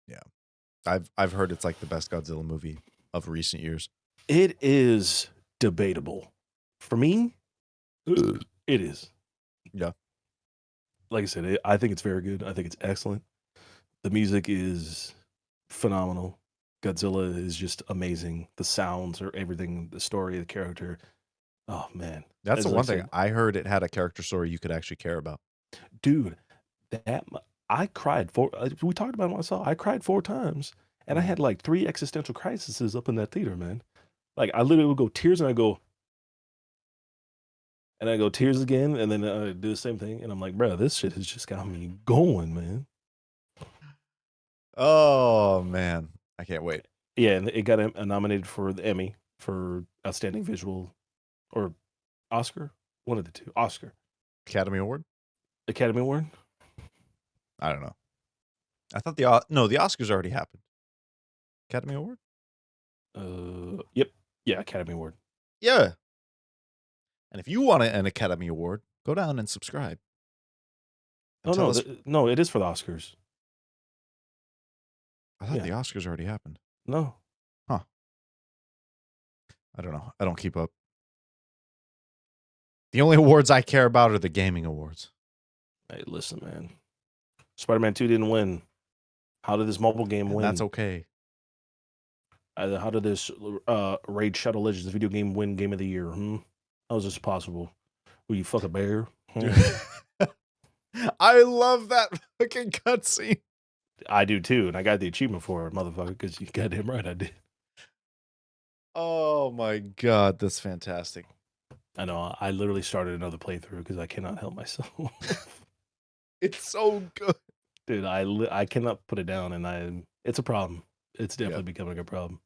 Yeah, I've heard it's like the best Godzilla movie of recent years. It is debatable. For me, it is. Yeah, Like I said, I think it's very good. I think it's excellent. The music is phenomenal. Godzilla is just amazing. The sounds or everything, the story, the character. Oh man, that's the as I one thing said, I heard. It had a character story you could actually care about. dude, I cried four. We talked about it when I saw. I cried 4 times, and I Mhm. had like 3 existential crises up in that theater, man. Like I literally would go tears, and I go tears again, and then I do the same thing, and I'm like, bro, this shit has just got me going, man. Oh man, I can't wait. Yeah, and it got nominated for the Emmy for outstanding visual or Oscar, one of the two, Oscar, Academy Award? Academy Award. I don't know. I thought no, the Oscars already happened. Academy Award? Yep, yeah, Academy Award. Yeah. And if you want an Academy Award, go down and subscribe and Oh tell no, us. no, it is for the Oscars. I thought Yeah, the Oscars already happened. no, Huh. I don't know. I don't keep up. The only awards I care about are the gaming awards. hey, listen, man. Spider-Man 2 didn't win. How did this mobile game And that's win? okay. How did this Raid Shadow Legends video game win Game of the Year? How is this possible? Will you fuck a bear? Dude. I love that fucking cutscene. I do too, and I got the achievement for it, motherfucker, because you goddamn right I did. Oh my god, that's fantastic. I know. I literally started another playthrough because I cannot help myself. It's so good. Dude, I cannot put it down, and it's a problem. It's definitely Yep. becoming a problem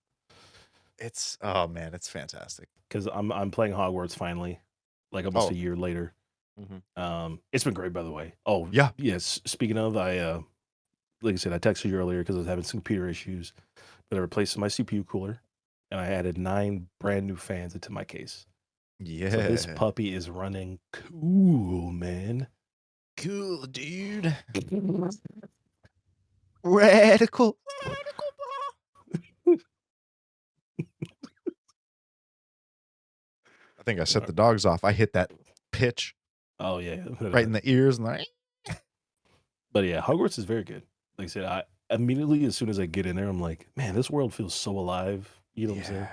It's oh man, it's fantastic. because I'm playing Hogwarts finally, like almost Oh. a year later. Mhm. It's been great, by the way. Oh Yeah. yes, speaking of, like I said, I texted you earlier because I was having some computer issues, but I replaced my CPU cooler, and I added 9 brand new fans into my case. So this Yeah. puppy is running cool, man. Cool, dude. Radical. Radical. I think I set the dogs off. I hit that pitch Oh yeah, right in the ears and like but yeah, Hogwarts is very good. Like I said, I immediately as soon as I get in there, I'm like, man, this world feels so alive. You know what I'm saying? yeah.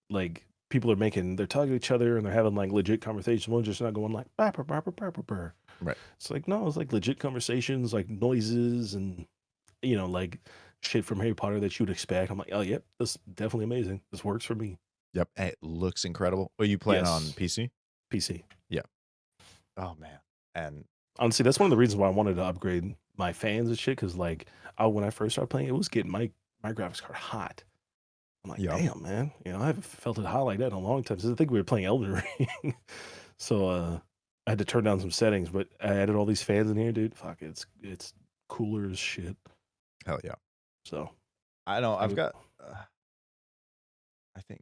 Like people are they're talking to each other and they're having like legit conversations. One's just not going like, bah, bah, bah, bah, bah, bah, bah. Right. It's like no, it's like legit conversations, like noises and like shit from Harry Potter that you would expect. I'm like, oh yep, this is definitely amazing. This works for me. Yep. It looks incredible. Are you playing on Yes, PC? PC. Yeah. Oh man. And Honestly, that's one of the reasons why I wanted to upgrade my fans and shit. Because like, when I first started playing, it was getting my graphics card hot. I'm like, yep. damn, man. I haven't felt it hot like that in a long time. Since I think we were playing Elden Ring. So I had to turn down some settings, but I added all these fans in here, dude. Fuck, it's cooler as shit. Hell yeah. So I know. I've I'm got. I think.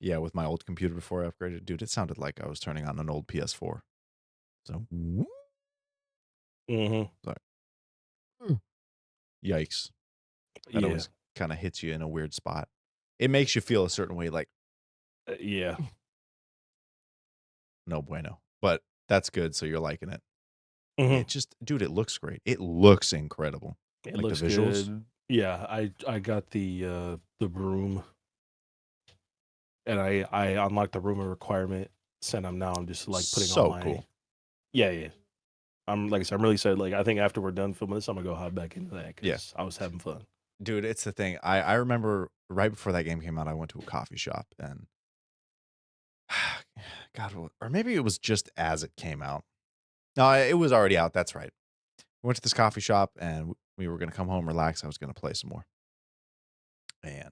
Yeah, with my old computer before I upgraded, dude, it sounded like I was turning on an old PS4. So. hmm Sorry. Mm. Yikes. That yeah, always kind of hits you in a weird spot. It makes you feel a certain way, like yeah. no bueno. But that's good. So you're liking it. hmm It just, dude, it looks great. It looks incredible. It Like the looks visuals. good. Yeah, I got the broom, and I unlocked the room requirement. So now I'm just like putting all So my cool. yeah. I'm like I said, I'm really excited. Like I think after we're done filming this, I'm gonna go hop back into that Yeah. because I was having fun. Dude, it's the thing. I remember right before that game came out, I went to a coffee shop and God, or maybe it was just as it came out. No, it was already out. That's right. We went to this coffee shop and we were going to come home, relax. I was going to play some more. And,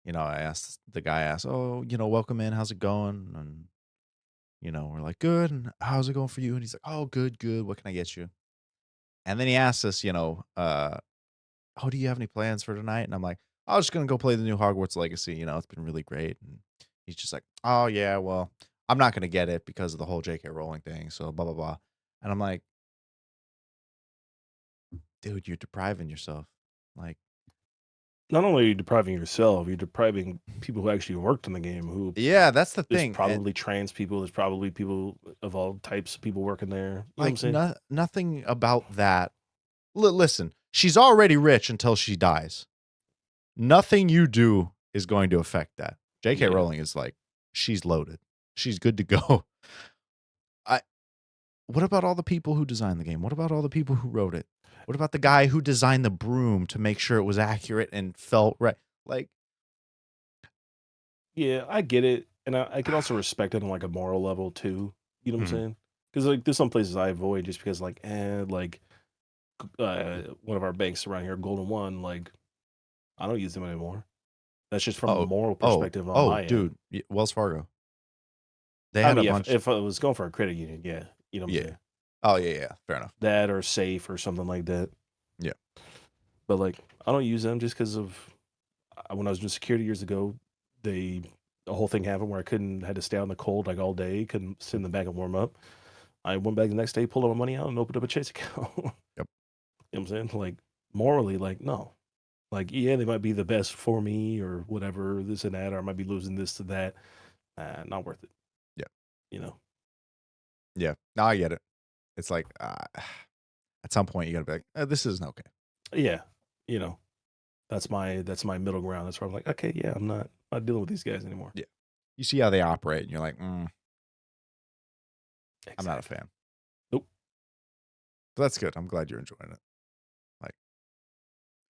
the guy asked, oh, welcome in. How's it going? And, we're like, good. And how's it going for you? And he's like, oh, good, good. What can I get you? And then he asked us, oh, do you have any plans for tonight? And I'm like, I was just going to go play the new Hogwarts Legacy. It's been really great. And he's just like, oh, yeah, well, I'm not going to get it because of the whole JK Rowling thing. So blah, blah, blah. And I'm like, dude, you're depriving yourself. Like, Not only are you depriving yourself, you're depriving people who actually worked in the game. Who yeah, that's the There's thing. And probably trans people. There's probably people of all types of people working there. You know what I'm like, saying? nothing about that. Listen, she's already rich until she dies. Nothing you do is going to affect that. J.K. Yeah. Rowling is like, she's loaded. She's good to go. I What about all the people who designed the game? What about all the people who wrote it? What about the guy who designed the broom to make sure it was accurate and felt right? Like, Yeah, I get it, and I can also respect it on like a moral level too. You know what I'm mhm. saying? Because like there's some places I avoid just because like one of our banks around here, Golden One, like I don't use them anymore. That's just from a Oh, moral perspective on my end. dude, Wells Fargo. They I had a mean, if bunch. I was going for a credit union, yeah, you know what I'm Yeah. saying? Oh, yeah, yeah. Fair enough. That or safe or something like that. Yeah. But like I don't use them just because of when I was doing security years ago, they the whole thing happened where I couldn't had to stay out in the cold like all day, couldn't sit in the back and warm up. I went back the next day, pulled all my money out, and opened up a Chase account. You know Yep. what I'm saying? Like morally, like no. Like yeah, they might be the best for me or whatever, this and that, or I might be losing this to that. Not worth it. Yeah. You know? Yeah. No, I get it. It's like, at some point, you got to be like, this isn't okay. Yeah. You know. That's my middle ground. That's where I'm like, okay, yeah, I'm not dealing with these guys anymore. Yeah. You see how they operate, and you're like, I'm not a Exactly. fan. Nope. But that's good. I'm glad you're enjoying it. Like,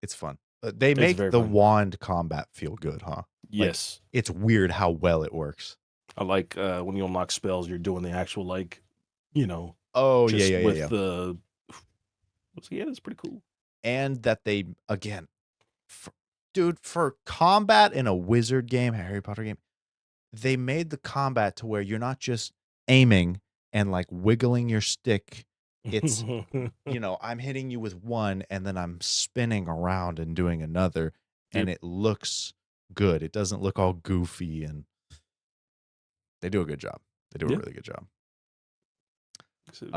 it's fun. They It's make very the fun. wand combat feel good, huh? Like, Yes. it's weird how well it works. I like when you unlock spells, you're doing the actual like, you know, Oh, yeah, just yeah, yeah, with yeah. the. So yeah, that's pretty cool. And that they, again, for, dude, for combat in a wizard game, a Harry Potter game, they made the combat to where you're not just aiming and like wiggling your stick. It's, I'm hitting you with one and then I'm spinning around and doing another, and Yep. it looks good. It doesn't look all goofy, and they do a good job. They do a Yeah. really good job. So,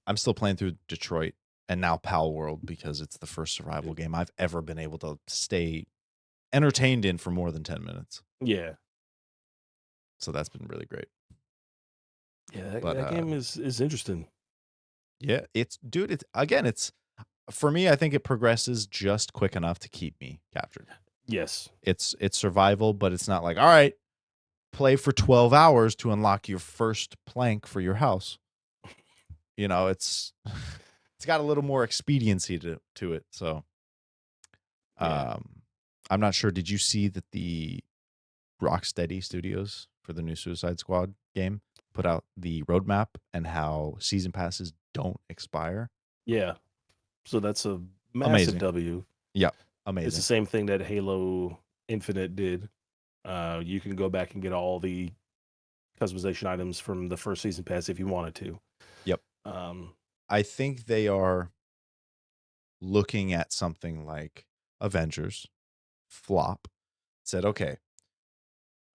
I'm still playing through Detroit and now Pal World because it's the first survival yep. game I've ever been able to stay entertained in for more than 10 minutes. Yeah. So that's been really great. Yeah. That, But that game is interesting. yeah, it's for me, I think it progresses just quick enough to keep me captured. Yes. It's survival, but it's not like, all right, play for 12 hours to unlock your first plank for your house. It's it's got a little more expediency to it. So Yeah. I'm not sure. Did you see that the Rocksteady Studios for the new Suicide Squad game put out the roadmap and how season passes don't expire? Yeah. So that's a massive Amazing. W. Yeah, It's the amazing. same thing that Halo Infinite did. You can go back and get all the customization items from the first season pass if you wanted to. Yep. Um, I think they are looking at something like Avengers flop, said, okay,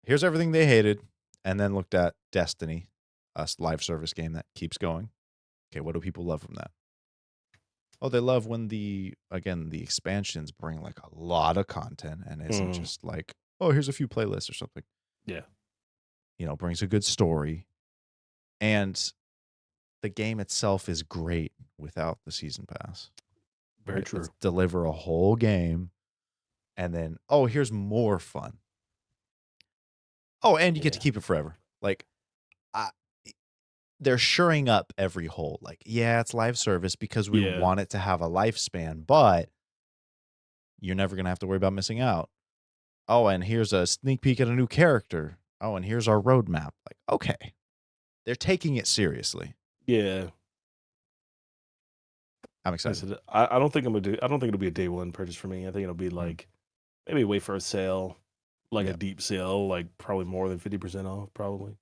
here's everything they hated, and then looked at Destiny, a live service game that keeps going. Okay, what do people love from that? Oh, they love when the expansions bring like a lot of content and isn't mhm. just like, oh, here's a few playlists or something. Yeah. Brings a good story. And the game itself is great without the season pass. Very Right? true. Let's deliver a whole game and then, oh, here's more fun. Oh, and you get to Yeah. keep it forever. Like, I, they're shoring up every hole. Like, yeah, it's live service because we Yeah. want it to have a lifespan, but you're never going to have to worry about missing out. Oh, and here's a sneak peek at a new character. Oh, and here's our roadmap. Like, okay, they're taking it seriously. Yeah. I'm Like I excited. said, I don't think I don't think it'll be a day one purchase for me. I think it'll be Mm, like maybe wait for a sale, like a yeah, deep sale, like probably more than 50% off, probably.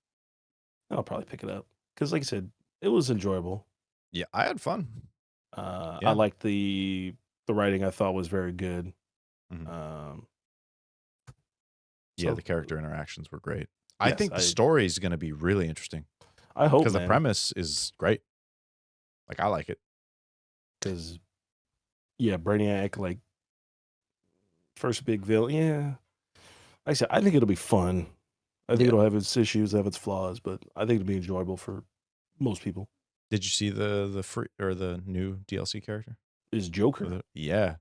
I'll probably pick it up. Because like I said, it was enjoyable. yeah, I had fun. I Yeah, liked the writing. I thought was very good. mhm. Um, Yeah. so The character interactions were great. I yes, think the story is going to be really interesting I hope, because the man. premise is great. Like, I like it. Because yeah, Brainiac, like first big villain. Yeah, like I said, I think it'll be fun. I think Yeah. it'll have its issues, have its flaws, but I think it'll be enjoyable for most people. Did you see the free or the new DLC character? Is Joker? Yeah.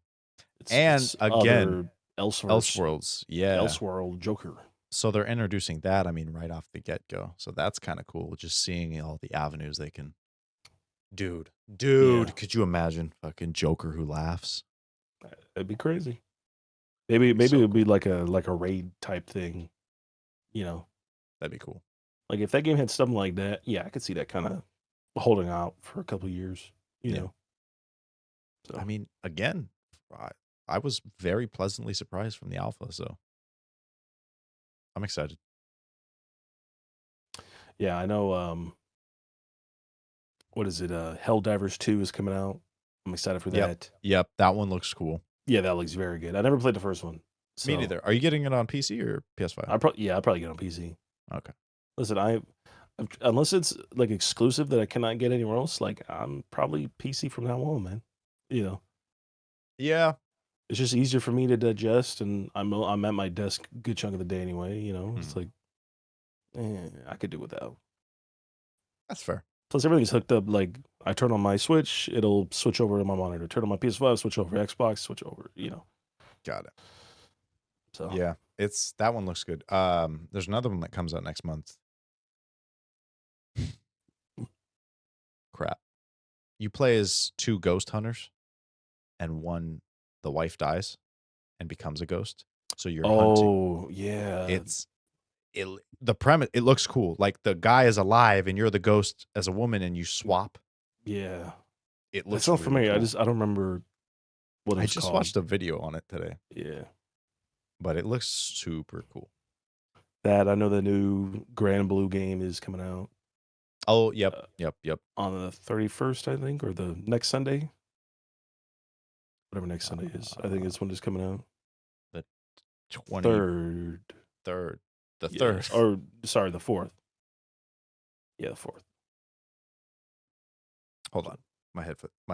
And It's again, other Elseworlds, Elseworlds. Yeah. Elseworld Joker. So they're introducing that, I mean, right off the get-go. So that's kind of cool, just seeing all the avenues they can. Dude, Yeah, could you imagine fucking Joker who laughs? that'd be crazy. Maybe So it'd be cool. like a raid type thing. You know, That'd be cool. like if that game had something like that, yeah, I could see that kind of holding out for a couple years. You Yeah. know, I so mean, again, I, I was very pleasantly surprised from the alpha, so I'm excited. yeah, I know. What is it? Helldivers 2 is coming out. I'm excited for Yep. that. Yep. That one looks cool. Yeah, that looks very good. I never played the first one, Me so neither. Are you getting it on PC or PS5? I'll probably get it on PC. Okay. Listen, unless it's like exclusive that I cannot get anywhere else, like I'm probably PC from now on, man. You know, Yeah. it's just easier for me to digest, and I'm at my desk a good chunk of the day anyway. You know, it's Hmm. like I could do without. That's fair. Plus, everything's hooked up. Like I turn on my Switch, it'll switch over to my monitor. Turn on my PS5, switch over Xbox, switch over. You know, Got it. so Yeah. It's that one looks good. There's another one that comes out next month. Crap. You play as two ghost hunters, and one, the wife dies and becomes a ghost. So you're hunting. oh yeah, It's the premise. It looks cool. Like the guy is alive and you're the ghost as a woman, and you swap. yeah. It That looks sounds really familiar. cool. I don't remember what it I was just called. watched a video on it today, Yeah. but it looks super cool. That I know the new Grand Blue game is coming out Oh, yep, uh, yep. on the 31st, I think, or the next Sunday. Whatever next Sunday is. I think Uh, it's when it's coming out. the 23rd, Third. the Yeah. 3rd. Or sorry, the fourth. Yeah, the fourth. Hold on, my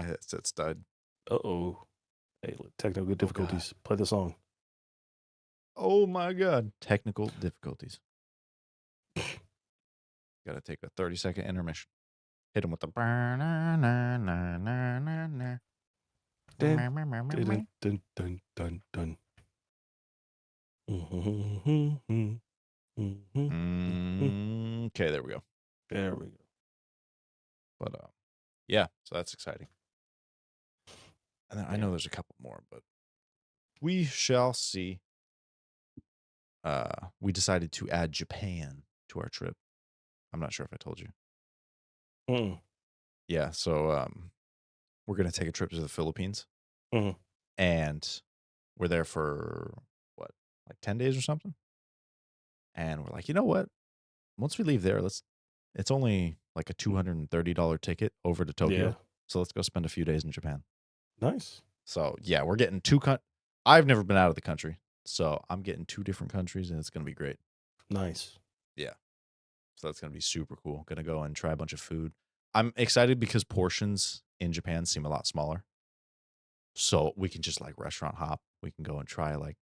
headset's died. Uh-oh. Hey, technical Oh god. difficulties. Play the song. Oh my god. Technical difficulties. Got to take a 30-second intermission. Hit him with the. Dun, dun, dun, dun, dun, dun. Mhm, Okay, there we go. There we go. But yeah, so that's exciting. And then I know Man. there's a couple more, but we shall see. We decided to add Japan to our trip. I'm not sure if I told you. Mm, Yeah, so we're gonna take a trip to the Philippines, mhm. and we're there for what, like 10 days or something. And we're like, you know what? Once we leave there, it's only like a $230 ticket over to Yeah. Tokyo. So let's go spend a few days in Japan. Nice. So yeah, we're getting I've never been out of the country. So I'm getting two different countries, and it's gonna be great. Nice. Yeah. So that's gonna be super cool. Gonna go and try a bunch of food. I'm excited because portions in Japan seem a lot smaller. So we can just like restaurant hop. We can go and try like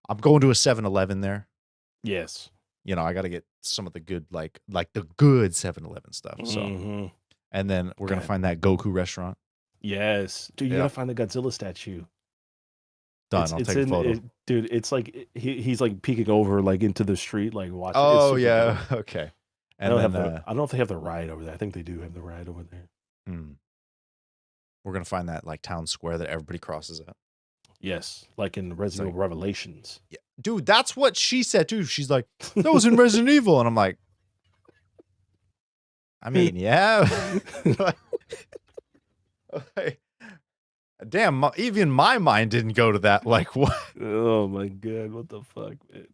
I'm going to a 7-Eleven there. Yes. You know, I got to get some of the good like the good 7-Eleven stuff. So, Hmm. and then we're gonna God. find that Goku restaurant. Yes. Dude, you Yeah, gotta find the Godzilla statue. done. I'll It's take a in photo. it, dude. It's like he's like peeking over like into the street, like watching. It's Oh super yeah, dope. okay. And then I don't know if they have the ride over there. I think they do have the ride over there. hmm, we're gonna find that like town square that everybody crosses at. Yes, like in It's Resident like, Evil Revelations. yeah, dude, that's what she said too. She's like, that was in Resident Evil, and I'm like, I mean, yeah. Like, damn, even my mind didn't go to that. Like, what? Oh my god, what the fuck, man?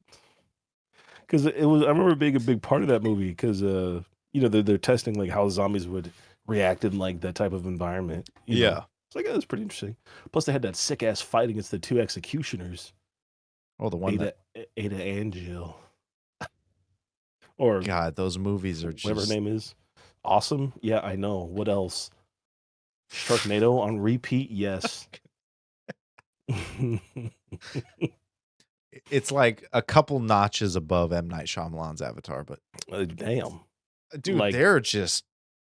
Because it was, I remember it being a big part of that movie. Because you know, they're testing like how zombies would react in like that type of environment. You know, Yeah. it's like, oh, that's pretty interesting. Plus, they had that sick ass fight against the two executioners, Oh, the one that. Ada and Jill, or God, those movies are whatever her just. name is. Awesome. Yeah, I know. What else? Sharknado on repeat, yes. It's like a couple notches above M. Night Shyamalan's Avatar, but Damn. dude, Like they're just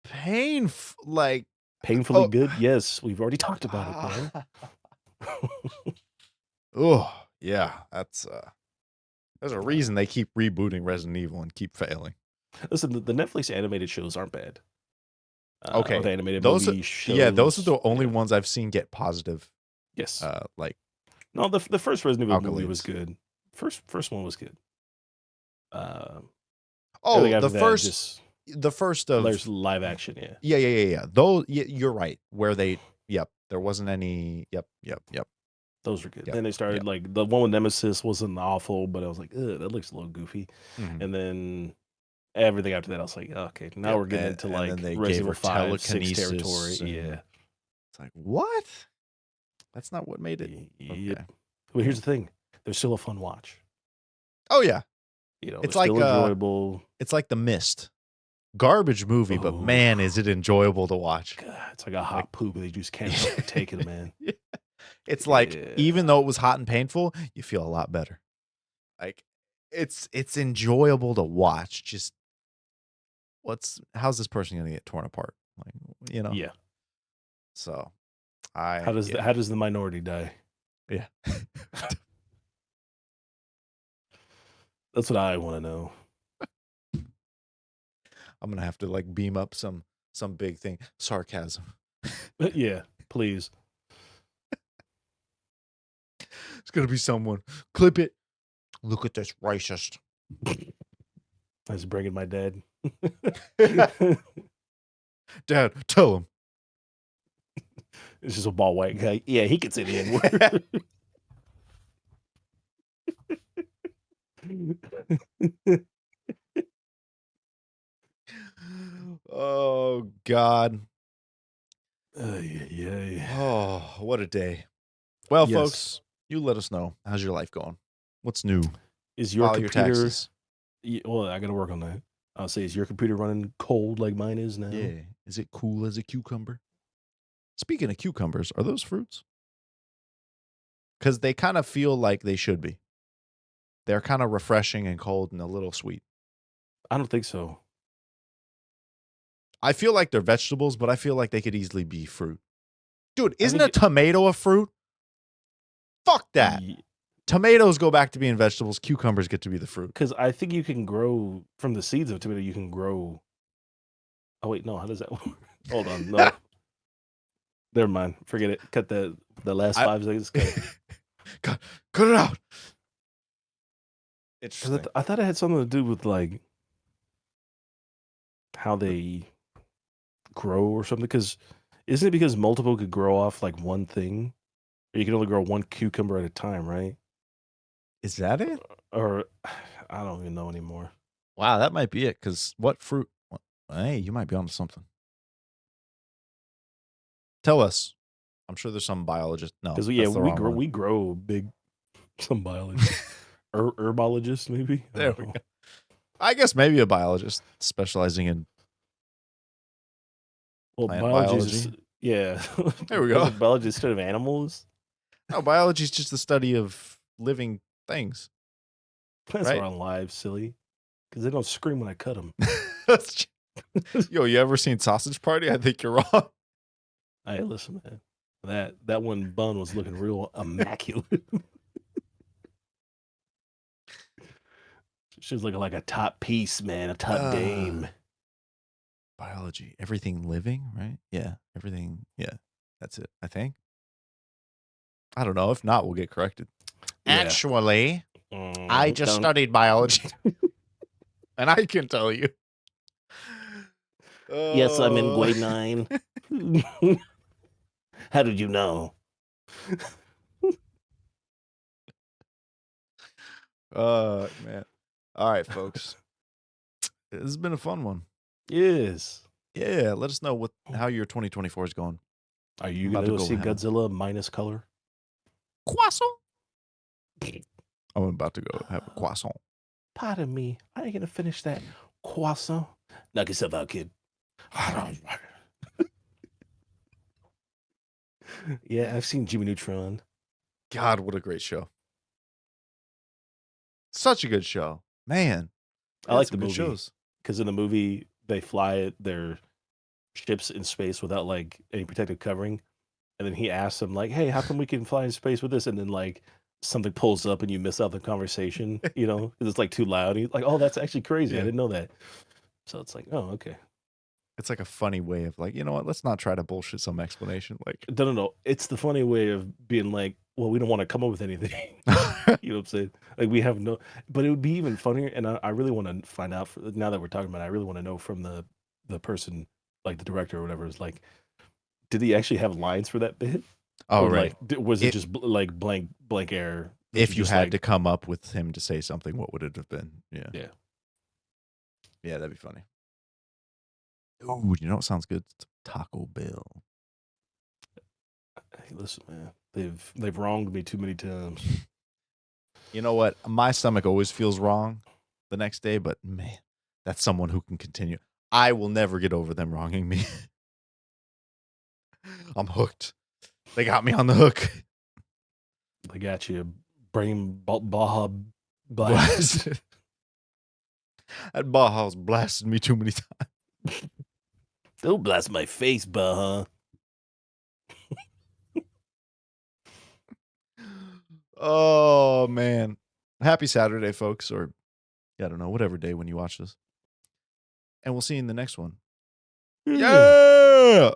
painful. Like, painfully oh, good, yes. We've already talked about it, man. oh, yeah. That's there's a reason they keep rebooting Resident Evil and keep failing. Listen, the Netflix animated shows aren't bad. Or Okay, the animated those movie yeah, those are shows. the only Yeah. ones I've seen get positive. Yes. Like No, the first Resident Evil movie was accolades. good. First one was good. Everything Oh, after that just the first there's of live action, yeah. yeah. Those, you're right. Where they, yep, there wasn't any. Yep. Those were good. Yep, Then they started yep. like the one with Nemesis wasn't awful, but I was like, ugh, that looks a little goofy. Mhm. And then everything after that, I was like, okay, now Yep, we're getting into and like then they gave Resident her Evil 5, 6 territory. telekinesis, and Yeah. it's like, what? That's not what made it. Yep. Okay. But here's the thing: they're still a fun watch. Oh yeah, You know, it's they're like still enjoyable. it's like The Mist, garbage movie, but Oh, man, is it enjoyable to watch. God, it's like a hot poop, and they just can't help but take it, man. Yeah. It's like, even though it was hot and painful, you feel a lot better. Like, it's enjoyable to watch. Just how's this person gonna get torn apart? Like, you know. Yeah. So How does the minority die? yeah. That's what I want to know. I'm gonna have to like beam up some big thing. Sarcasm. Yeah, please. It's gonna be someone. Clip it. Look at this racist. I was bringing my dad. Dad, tell him. It's just a bald white guy. Yeah, he can say the N-word. Oh God. Yeah. Oh, what a day. Well, Yes. folks, you let us know. How's your life going? What's new? Is your File your computer? taxes. Well, I got to work on that. I'll say, is your computer running cold like mine is now? Yeah. Is it cool as a cucumber? Speaking of cucumbers, are those fruits? Because they kind of feel like they should be. They're kind of refreshing and cold and a little sweet. I don't think so. I feel like they're vegetables, but I feel like they could easily be fruit. Dude, isn't a think tomato a fruit? Fuck that. Tomatoes go back to being vegetables. Cucumbers get to be the fruit. Because I think you can grow from the seeds of a tomato. You can grow. Oh wait, no. How does that work? Hold on, no. Never mind. Forget it. Cut the last 5 seconds. Cut it. Cut it out. 'Cause Interesting. I thought it had something to do with like how they grow or something. Because isn't it because multiple could grow off like one thing, or you can only grow one cucumber at a time, right? Is that it? Or I don't even know anymore. Wow, that might be it. Because what fruit? Hey, you might be onto something. Tell us. I'm sure there's some biologist. No, Because that's the wrong one. we grow big. Some biologist, herbologist maybe. There we go. I guess maybe a biologist specializing in plant biology. Yeah. There we go. Biology instead of animals. No, biology is just the study of living things. Plants Right? are alive, silly, because they don't scream when I cut them. Yo, you ever seen Sausage Party? I think you're wrong. Hey, listen, man. That one bun was looking real immaculate. She was looking like a top piece, man, a top dame. Biology, everything living, right? Yeah, everything. Yeah, that's it. I think. I don't know. If not, we'll get corrected. Yeah. Actually, I just studied biology, and I can tell you. Yes, I'm in grade 9. How did you know? Man. All right, folks. This has been a fun one. Yes. Yeah, let us know how your 2024 is going. Are you going to go see Godzilla minus color? Croissant. I'm about to go have a croissant. Pardon me. I ain't going to finish that croissant. Knock yourself out, kid. Yeah, I've seen Jimmy Neutron. God, what a great show. Such a good show. Man, I they had like the some good movie shows. because in the movie they fly their ships in space without like any protective covering, and then he asks them like, "Hey, how come we can fly in space with this?" And then like something pulls up and you miss out the conversation, you know, because it's like too loud. And he's like, "Oh, that's actually crazy. I Yeah. didn't know that." So it's like, "Oh, okay." It's like a funny way of like, you know what? Let's not try to bullshit some explanation. Like, No, no, no. It's the funny way of being like, "Well, we don't want to come up with anything." You know what I'm saying? Like we have no, but it would be even funnier. And I really want to find out. Now that we're talking about it, I really want to know from the person, like the director or whatever, is like, did he actually have lines for that bit? oh, Or right. like, was it It, just like blank air? Was it if you just had like, to come up with him to say something, what would it have been? Yeah. yeah? Yeah, that'd be funny. Ooh, you know what sounds good? Taco Bell. Hey, listen, man, they've wronged me too many times. You know what? My stomach always feels wrong the next day, but man, that's someone who can continue. I will never get over them wronging me. I'm hooked. They got me on the hook. They got you, brain Baja blasted. Blasted. That Baja's blasted me too many times. Don't blast my face, Baja. Oh man. Happy Saturday, folks, or I don't know, whatever day when you watch this. And we'll see you in the next one. Yeah. Yeah.